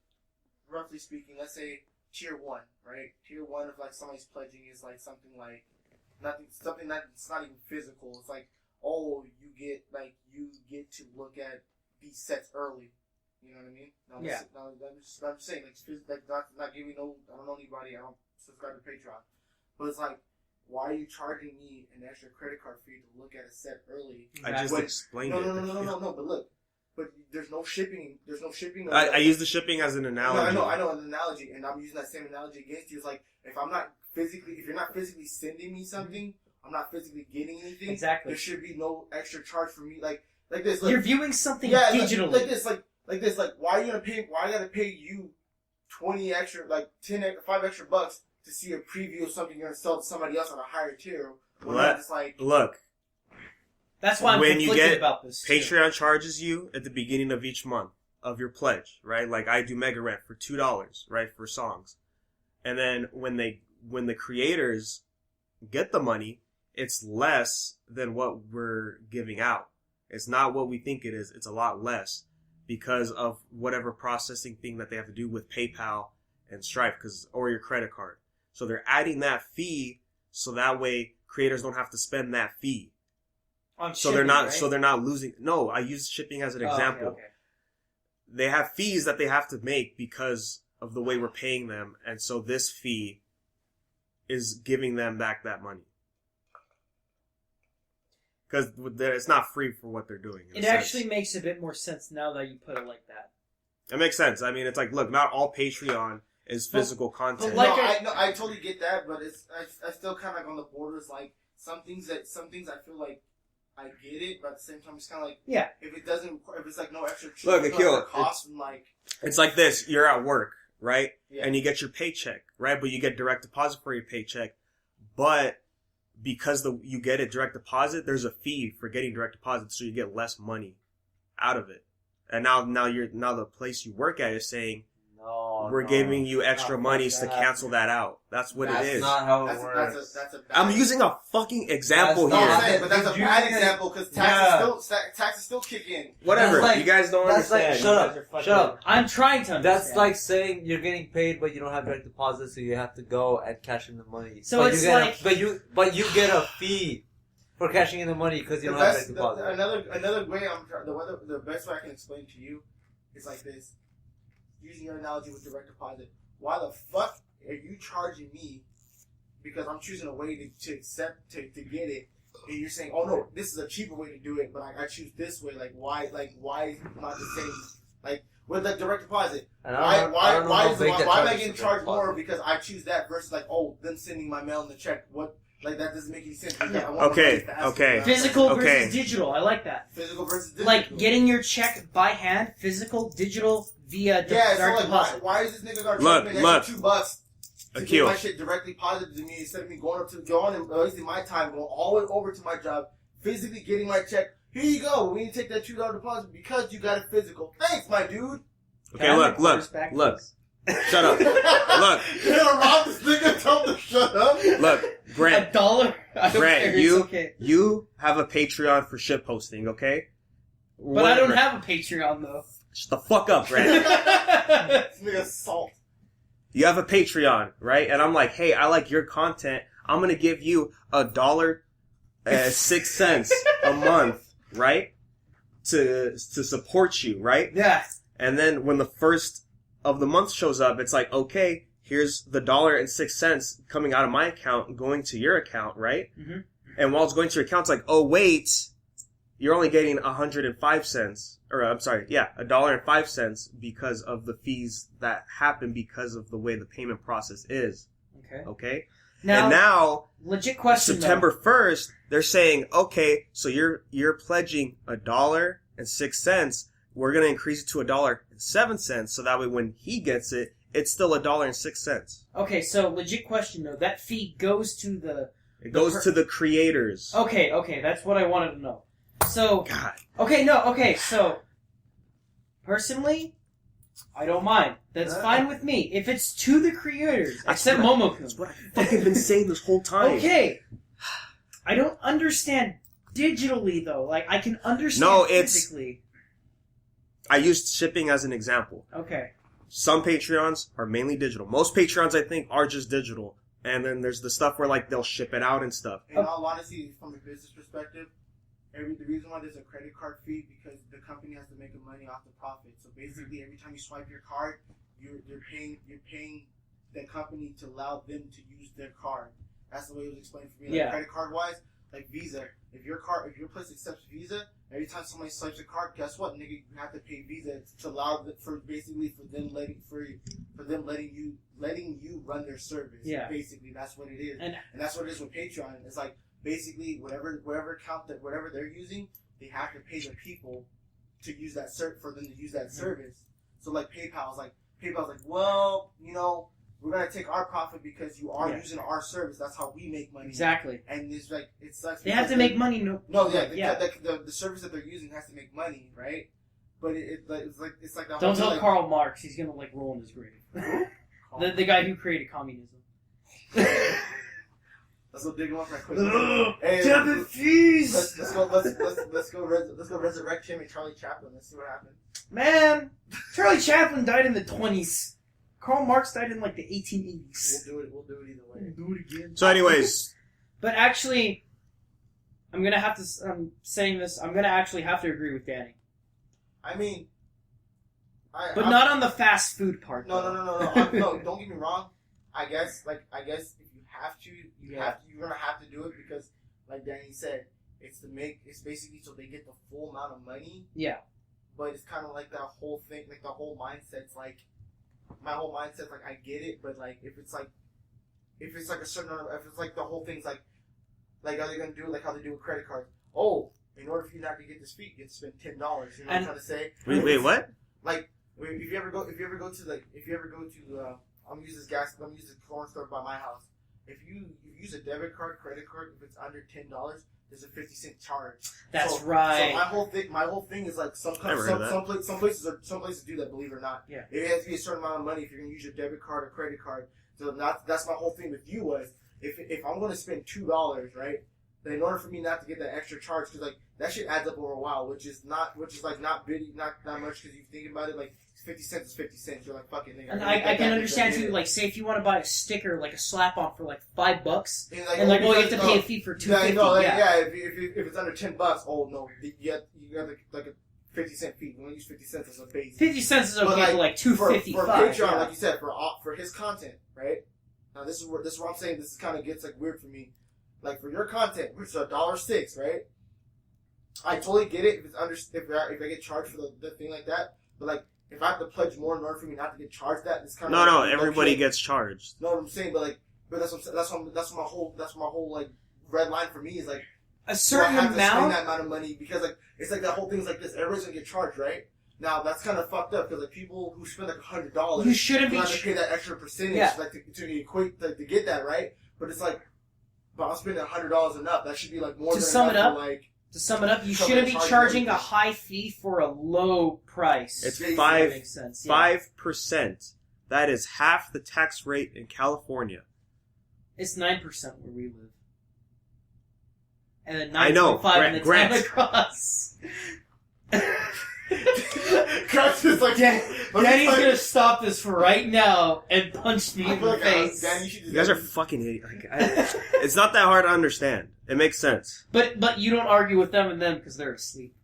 roughly speaking, let's say tier 1, right? Tier 1 of, like, somebody's pledging is, like, something that's not even physical. It's like, oh, you get to look at these sets early. You know what I mean? I'm just saying, like, not giving I don't know anybody, I don't subscribe to Patreon. But it's like, why are you charging me an extra credit card fee to look at a set early? I just explained it. No, but look. But there's no shipping. I use the shipping as an analogy. I know an analogy, and I'm using that same analogy against you. It's like, if you're not physically sending me something, I'm not physically getting anything. Exactly. There should be no extra charge for me. Like this. Like, you're viewing something digitally. Like this. Like, why are you gonna pay? Why I gotta pay you 20 extra, like 5 extra bucks to see a preview of something you're gonna sell to somebody else on a higher tier? Look. That's why I'm when you conflicted get about this. Patreon charges you at the beginning of each month of your pledge, right? Like I do Mega Rent for $2, right, for songs, and then when the creators get the money, it's less than what we're giving out. It's not what we think it is. It's a lot less because of whatever processing thing that they have to do with PayPal and Stripe, or your credit card. So they're adding that fee so that way creators don't have to spend that fee. So they're not losing. No, I use shipping as an example. Okay. They have fees that they have to make because of the way we're paying them, and so this fee is giving them back that money. Because it's not free for what they're doing. It actually makes a bit more sense now that you put it like that. It makes sense. I mean, it's like, look, not all Patreon is physical content. But I totally get that, but I still kind of like on the borders. Like some things I feel like I get it, but at the same time, it's kind of like, if it's like no extra cost, and like it's like this: you're at work, right? Yeah. And you get your paycheck, right? But you get direct deposit for your paycheck, but because you get a direct deposit, there's a fee for getting direct deposit, so you get less money out of it. And now the place you work at is saying, we're giving you extra money to cancel that out. That's what it is. That's not how it works. I'm using a fucking example That's here. not- Saying, but that's a bad example because taxes still kick in. Whatever. That's like- you guys don't that's like- understand. shut up. I'm trying to understand. That's like saying you're getting paid, but you don't have direct deposit, so you have to go and cash in the money. So but it's you get like- but you get a fee for cashing in the money because you don't have direct deposit. Another way the best way I can explain to you is like this. Using your analogy with direct deposit, why the fuck are you charging me because I'm choosing a way to accept to get it, and you're saying, oh no, this is a cheaper way to do it, but I choose this way. Like why is it not the same? Like with the direct deposit, why am I getting charged more because I choose that versus like them sending my mail in the check? What? Like that doesn't make any sense. Okay. Physical versus digital. I like that. Physical versus digital. Like getting your check by hand, physical, digital, via direct deposit. Why is this nigga gonna charge me an extra $2 to get Akiel. my shit directly posited to me instead of me going and wasting my time going all the way over to my job, physically getting my check. Here you go. We need to take that $2 deposit because you got a physical. Thanks, my dude. Okay, look. Shut up. Look. You're gonna rob this nigga? Tell him to shut up. Look, Grant. $1? I don't Grant, care. It's okay. you have a Patreon for shit posting, okay? But I don't have a Patreon though. Shut the fuck up, Grant. This nigga's salt. You have a Patreon, right? And I'm like, hey, I like your content. I'm gonna give you $1.06 a month, right? To support you, right? Yeah. And then when the first of the month shows up, it's like, okay, here's the $1.06 coming out of my account going to your account, right? Mm-hmm. And while it's going to your account, it's like, oh wait, you're only getting 105 cents. Or I'm sorry, $1.05 because of the fees that happen because of the way the payment process is. Okay. Now, legit question. September 1st, they're saying, okay, so you're pledging $1.06. We're gonna increase it to $1.07, so that way when he gets it, it's still $1.06. Okay, so legit question though. That fee goes to the. It goes to the creators. Okay, that's what I wanted to know. So. God. Okay, so personally, I don't mind. That's fine with me. If it's to the creators, except Momokun. That's what I've fucking been saying this whole time. Okay. I don't understand digitally, though. Like, I can understand No, it's- physically. I used shipping as an example. Okay. Some Patreons are mainly digital. Most Patreons, I think, are just digital. And then there's the stuff where, like, they'll ship it out and stuff. In all honesty, from a business perspective, the reason why there's a credit card fee because the company has to make money off the profit. So basically, every time you swipe your card, you're paying the company to allow them to use their card. That's the way it was explained for me. Like, Yeah. credit card wise, like Visa, if your place accepts Visa, every time somebody swipes a card, guess what, nigga, you have to pay Visa to allow for them letting you run their service. Yeah. Basically, that's what it is, And that's what it is with Patreon. It's like basically whatever account that whatever they're using, they have to pay the people to use that for them to use that service. So like PayPal's like, well, you know, we're gonna take our profit because you are using our service. That's how we make money. exactly. And it's like it sucks. They have to make money. The service that they're using has to make money, right? But it's like the whole Don't tell like, Karl Marx. He's gonna like roll in his grave. the guy who created communism. Let's go dig him up right quick. Debit fees. Let's go resurrect him and Charlie Chaplin. Let's see what happens. Man, Charlie Chaplin died in the 20s. Karl Marx died in like the 1880s. We'll do it either way. Do it again. So anyways, But actually, I'm gonna have to. I'm saying this. I'm gonna actually have to agree with Danny, I mean, but not on the fast food part. No. No, don't get me wrong. I guess if you have to, you're gonna have to do it because, like Danny said, it's basically so they get the full amount of money. Yeah. But it's kind of like that whole thing, like the whole mindset's like, my whole mindset's like I get it, but like if it's like a certain amount of, if it's like the whole thing's like are they gonna do it like how they do with credit cards? Oh, in order for you not to get this fee, you have to spend $10. You know what I'm trying to say? wait, what? Like if you ever go to I'm gonna use this corner store by my house. If you use a debit card, credit card, if it's under $10, there's a 50-cent charge. That's right. So my whole thing is like some places do that. Believe it or not. Yeah. It has to be a certain amount of money if you're gonna use your debit card or credit card. So that's my whole thing with you was if I'm gonna spend $2, right? Then in order for me not to get that extra charge, because like that shit adds up over a while, which is not much because you think about it, like 50 cents is 50 cents. You're like fucking nigga. And I can understand too. Like, say if you want to buy a sticker, like a slap-on for like $5, and you have to pay a fee for $2.50. If it's under $10, oh no, you have like a 50-cent fee. We only use 50 cents as a base. 50 cents is okay for like $2.55. For Patreon, like you said, for his content, right? Now this is what I'm saying. This kind of gets like weird for me. Like for your content, which is $1.06, right? I totally get it if I get charged for the thing like that. But like if I have to pledge more in order for me not to get charged, it's kind of No, everybody gets charged. No, what I'm saying, but that's my whole like red line for me is like a certain I have to spend amount. that amount of money because like it's like that whole thing's like this. Everybody's gonna get charged, right? Now that's kind of fucked up because like people who spend like $100, You shouldn't be have to pay that extra percentage like to equate to get that, right? But it's like, but I'm spending $100 and up. That should be like more. To than sum it enough up, for, like, To sum it up, you Somebody shouldn't be charging charging them. a high fee for a low price. It's Basically, That makes sense. Yeah. 5%. That is half the tax rate in California. It's 9% where we live. And then I know, 9.5 in the Grant. town across. Crash is like, Danny's gonna stop this right now and punch me I in feel the like face. Danny, you should You guys are fucking idiots. It's not that hard to understand. It makes sense. But you don't argue with them and them because they're asleep.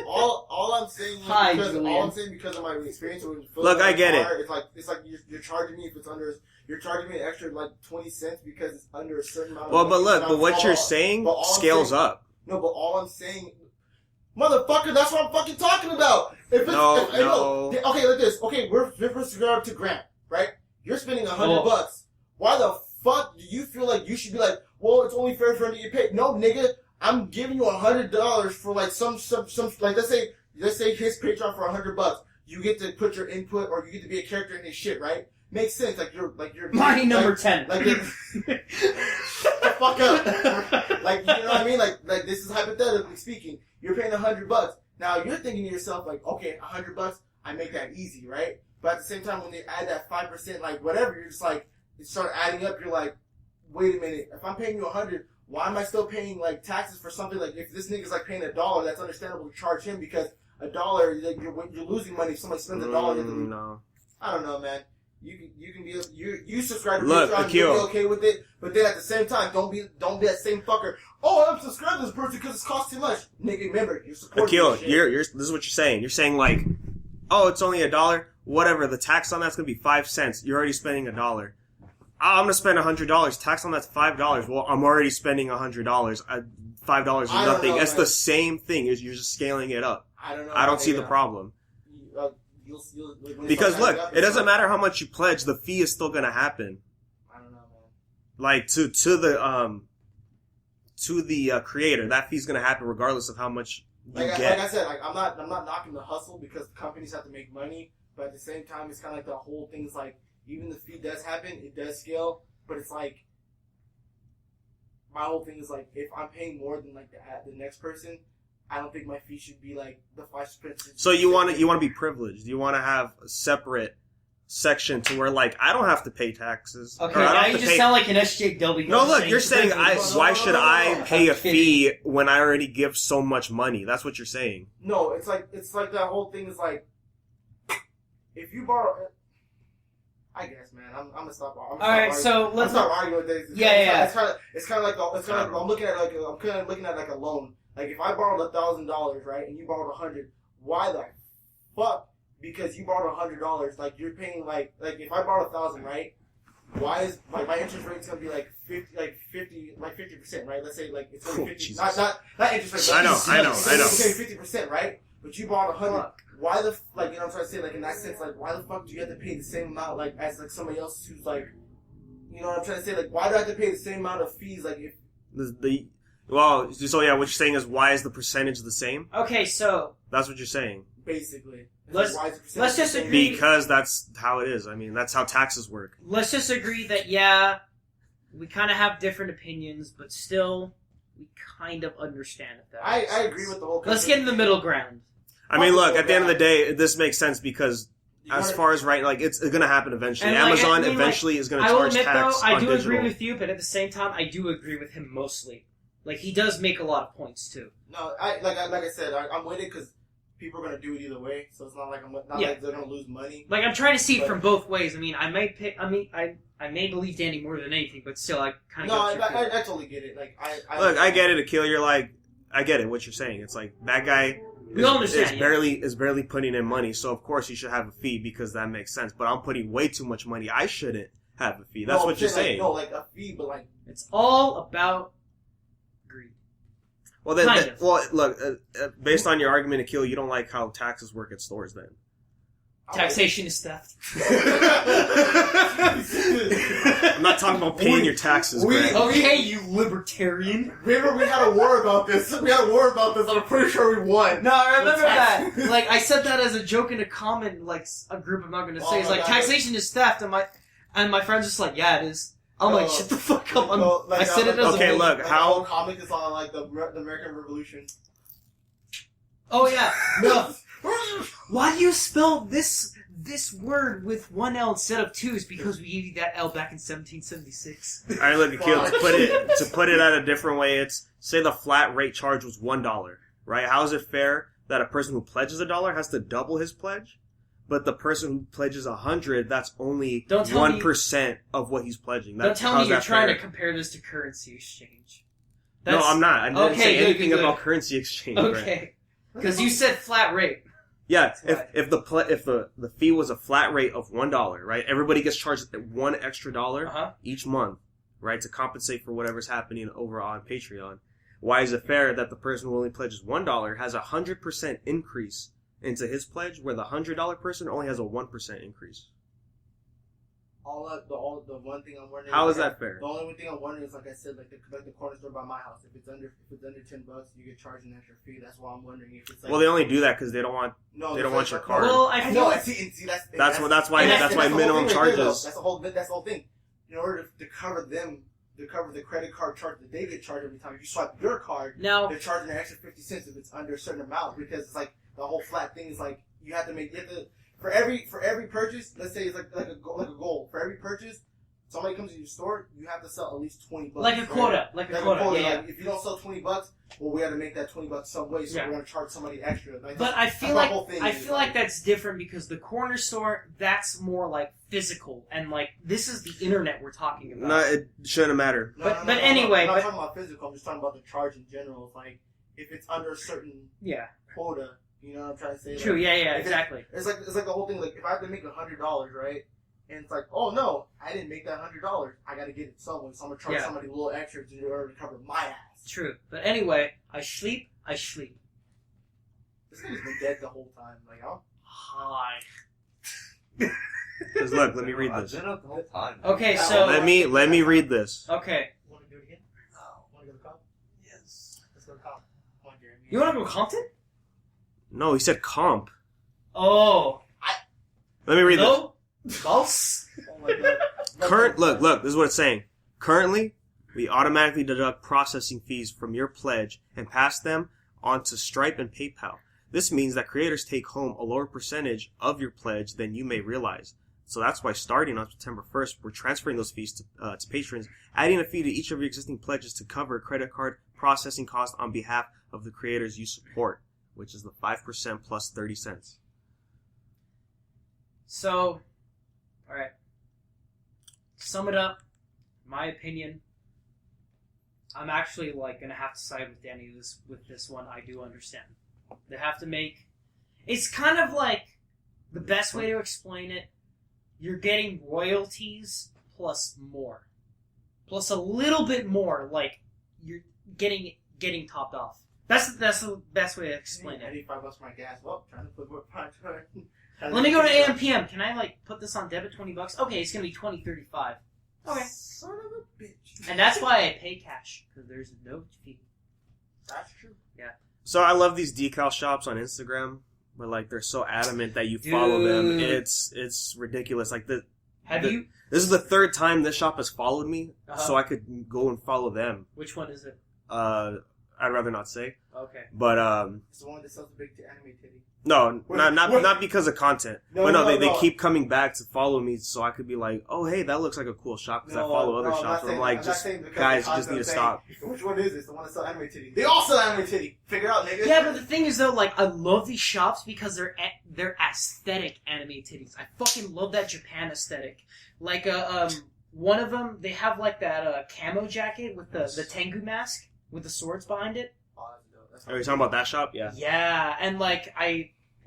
all I'm saying is Hi, because Julian. all I'm saying because of my experience with Look, I get it. It's like you're charging me if it's under. You're charging me an extra like 20 cents because it's under a certain amount. Well, of but money. look, Now, but what you're saying but all I'm scales saying- up. No, but all I'm saying, motherfucker, that's what I'm fucking talking about. If it's, No, if, no. Okay, like this. Okay, we're subscribed to Grant, right? You're spending $100. Oh. Why the fuck do you feel like you should be like, well, it's only fair for him to get paid? No, nigga, I'm giving you $100 for like some like let's say his Patreon for $100. You get to put your input or you get to be a character in his shit, right? Makes sense. Like you're My number like, 10. Like shut the fuck up. Like you know what I mean? Like this is hypothetically speaking. You're paying $100. Now you're thinking to yourself like, okay, $100. I make that easy, right? But at the same time, when they add that 5%, like whatever, you're just like, it start adding up. You're like, wait a minute, if I'm paying you $100, why am I still paying like taxes for something like if this nigga's like paying $1, that's understandable to charge him because $1, like, you're losing money if somebody spends $1. No. I don't know, man. You can be you subscribe to Look, Patreon, Akiel. you'll be okay with it, but then at the same time, don't be that same fucker. Oh, I'm subscribed to this person because it's cost too much. Nigga, remember, you're supporting Akiel, this shit. you're this is what you're saying. You're saying like, oh, it's only $1. Whatever, the tax on that's gonna be 5 cents. You're already spending $1. Oh, I'm gonna spend $100. Tax on that's $5. Well, I'm already spending $100. $5 is I don't nothing. know, It's man. the same thing. You're just scaling it up. I don't know. I don't see the problem. You'll, like, when Because start look, adding up, it doesn't it's matter how much you pledge. The fee is still gonna happen. I don't know, man. Like to the creator, that fee's gonna happen regardless of how much you Like get. I said, like I'm not knocking the hustle because companies have to make money, but at the same time, it's kind of like the whole thing's like even the fee does happen, it does scale, but it's like my whole thing is like if I'm paying more than like the next person, I don't think my fee should be like the 5%. So you want to be privileged. You want to have a separate section to where like I don't have to pay taxes. Okay, Or I don't now have you to just pay- sound like an SJW. No, look, you're saying why should I pay a I'm kidding. fee when I already give so much money? That's what you're saying. No, it's like that whole thing is like if you borrow. I guess, man. I'm gonna stop. All right, so let's stop arguing with this. Yeah. It's kind of like I'm looking at like a loan. Like if I borrowed $1,000, right, and you borrowed $100, why the fuck? Because you borrowed $100, like you're paying like if I borrow $1,000, right? Why is like my interest rate's gonna be like 50%, right? Let's say like it's only 50. Jesus. Not interest rate. I know. Okay, 50%, right? But you borrowed $100. Why the like you know what I'm trying to say, like in that sense, like why the fuck do you have to pay the same amount like as like somebody else who's like, you know what I'm trying to say, like why do I have to pay the same amount of fees like if Well, so yeah, what you're saying is why is the percentage the same? Okay, so That's what you're saying. basically Let's- why is the percentage let's just the same? agree- Because that's how it is. I mean, that's how taxes work. let's just agree that yeah, we kind of have different opinions, but still, we kind of understand it. I agree with the whole. Let's get in the middle ground. I mean, look, at the end of the day, this makes sense because You as wanna- far as right, like it's going to happen eventually. And, like, Amazon I mean, like, eventually is going to I will charge admit tax though, I on do digital. agree with you, but at the same time, I do agree with him mostly. Like he does make a lot of points too. No, like I said, I'm with it because people are gonna do it either way. So it's not like Yeah. like they're gonna lose money. Like I'm trying to see it But- from both ways. I mean, I may believe Danny more than anything, but still, I kind No, of. I totally get it. Like Look, I get it, Akiel. You're like, I get it. What you're saying, it's like that guy We all understand, is barely putting in money, so of course he should have a fee because that makes sense. But I'm putting way too much money. I shouldn't have a fee. That's what you're saying. No, like a fee, but like It's all about greed. Well, then, Kind of. well, look, based on your argument, Akiel, you don't like how taxes work at stores. Then Taxation is theft. I'm not talking about paying your taxes, Greg. Okay, you libertarian. Remember, we had a war about this. And I'm pretty sure we won. No, I remember The that. tax- Like, I said that as a joke in a comment, like, a group I'm not going to say. Oh It's my like, God. taxation is theft, and my friend's just like, yeah, it is. I'm like, shut the fuck up. I said it as Okay, a look, Like, how- the whole comic is on like the American Revolution. Oh, yeah. No. Why do you spell this word with one L instead of two? Is because we gave you that L back in 1776. All right, look, Akiel, to put it at a different way, it's say the flat rate charge was $1, right? How is it fair that a person who pledges $1 has to double his pledge, but the person who pledges 100, that's only Don't tell me- 1% of what he's pledging? Don't tell me how's you're that trying fair? to compare this to currency exchange. No, I'm not. I didn't Okay, say good, anything good. about currency exchange. Right? Okay. Because you said flat rate. Yeah, That's right. if the fee was a flat rate of $1, right? Everybody gets charged $1 extra Uh-huh. each month, right, to compensate for whatever's happening over on Patreon. Why is it fair that the person who only pledges $1 has a 100% increase into his pledge, where the $100 person only has a 1% increase? The one thing I'm wondering. How is that fair? The only thing I'm wondering is, like I said, like the corner store by my house. If it's under $10, you get charged an extra fee. That's why I'm wondering if it's like. Well, they only do that because they don't want no, they don't want your card. Well, I feel No, like see, that's and why that's the whole minimum thing right there, though. charges. That's the whole thing. In order to cover them, to cover the credit card charge that they get charged every time you swipe your card, now. they're charging an extra 50 cents if it's under a certain amount, because it's like the whole flat thing is like you have to for every purchase. Let's say it's like a goal. For every purchase, somebody comes to your store, you have to sell at least $20. Like a quota. Like a quota. Yeah. Like, if you don't sell $20, well, we got to make that $20 some way, so we're gonna charge somebody extra. Like, but I feel like that's different because the corner store, that's more like physical, and like this is the internet we're talking about. No, it shouldn't matter. But anyway, I'm not talking about physical. I'm just talking about the charge in general. It's like if it's under a certain quota, you know what I'm trying to say? True. Like, Exactly. It's like the whole thing. Like if I have to make $100, right? And it's like, oh no, I didn't make that $100. I got to get it somewhere, so I'm gonna charge somebody a little extra to cover my ass. True. But anyway, I sleep. This nigga's been dead the whole time. Like, hi. Because look, let me read this. I've been up the whole time. Okay, so Let me read this. Okay. Want to do it again? No. Want to go to Comp? Yes. Let's go to Comp. Come on, Jeremy. You want to go Compton? No, he said comp. Oh. Let me read this. Boss? Oh my god. Look, this is what it's saying. Currently, we automatically deduct processing fees from your pledge and pass them on to Stripe and PayPal. This means that creators take home a lower percentage of your pledge than you may realize. So that's why starting on September 1st, we're transferring those fees to patrons, adding a fee to each of your existing pledges to cover credit card processing costs on behalf of the creators you support, which is the 5% plus 30 cents. So, alright. Sum it up, my opinion, I'm actually gonna have to side with Danny with this one. I do understand. They have to make... It's kind of like, the best way to explain it, you're getting royalties plus more. Plus a little bit more, like, you're getting topped off. That's the best way to explain it. $85 for my gas. Well, trying to put more Let me go to AM/PM. Can I, put this on debit $20? Okay, it's gonna be $20.35. Okay. Son of a bitch. And that's why I pay cash, because there's no fee. That's true. Yeah. So I love these decal shops on Instagram, but they're so adamant that you follow them. It's ridiculous. This is the third time this shop has followed me, so I could go and follow them. Which one is it? I'd rather not say. Okay. But it's the one that sells the big anime titty. No, not because of content. No, they keep coming back to follow me, so I could be like, oh hey, that looks like a cool shop because I follow other shops. I'm like, guys, you just need to stop. Which one is this? The one that sells anime titty. They all sell anime titty. Figure out, nigga. Yeah, but the thing is though, I love these shops because they're aesthetic anime titties. I fucking love that Japan aesthetic. One of them, they have that camo jacket with the Tengu mask with the swords behind it. Oh, that's dope. That's Are you talking about that shop? Yeah. Yeah, and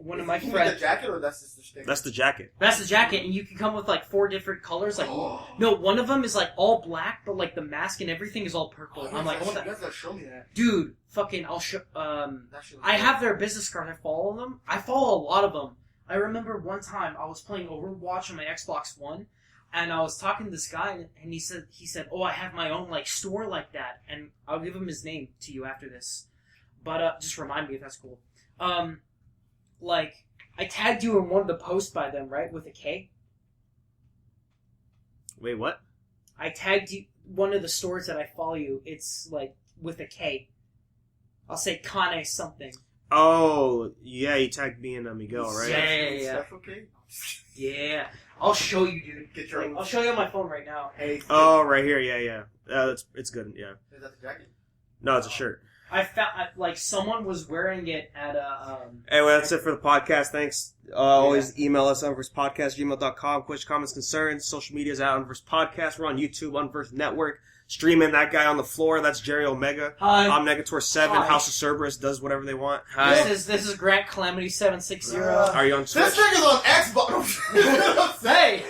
one of my friends. The jacket, or that's just the sticker? That's the jacket. That's the jacket, and you can come with 4 different colors. No, one of them is all black, but the mask and everything is all purple. I'm like, what the? You guys gotta show me that. Dude, fucking, I'll show. I have their business card. I follow them. I follow a lot of them. I remember one time I was playing Overwatch on my Xbox One, and I was talking to this guy, and he said, oh, I have my own store like that, and I'll give him his name to you after this. But just remind me if that's cool. I tagged you in one of the posts by them, right, with a K? Wait, what? I tagged you, one of the stores that I follow you, it's, with a K. I'll say Kane something. Oh, yeah, you tagged me and Miguel, right? Yeah. Yeah. I'll show you, dude. Get your I'll show you on my phone right now. Hey. Oh, right here, yeah. It's good, yeah. Is that the jacket? No, it's a shirt. I found, someone was wearing it at a, Anyway, that's it for the podcast. Thanks. Always email us at unversedpodcast@gmail.com. Questions, comments, concerns. Social medias at Unversed Podcast. We're on YouTube, Unversed Network. Streaming that guy on the floor. That's Gerry Omega. Hi. I'm Negator7. Hi. House of Cerberus does whatever they want. Hi. This is Grant Calamity 760. Are you on Twitch? This nigga's on Xbox. Hey!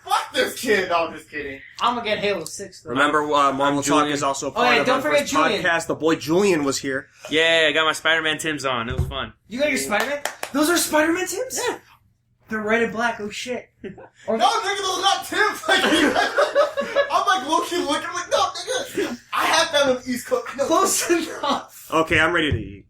Fuck this kid. No, I'm just kidding. I'm gonna get Halo 6 though. Remember, Marvel Talk Julian. is also a part yeah, of don't forget Unversed Julian. Podcast. The boy Julian was here. Yeah, I got my Spider-Man Timbs on. It was fun. You got your Spider-Man? Those are Spider-Man Timbs? Yeah. They're red and black. Oh shit. Or No, nigga, those are not Tim's. I'm low-key looking. I'm no, nigga. I had that on the East Coast. No. close enough. Okay, I'm ready to eat.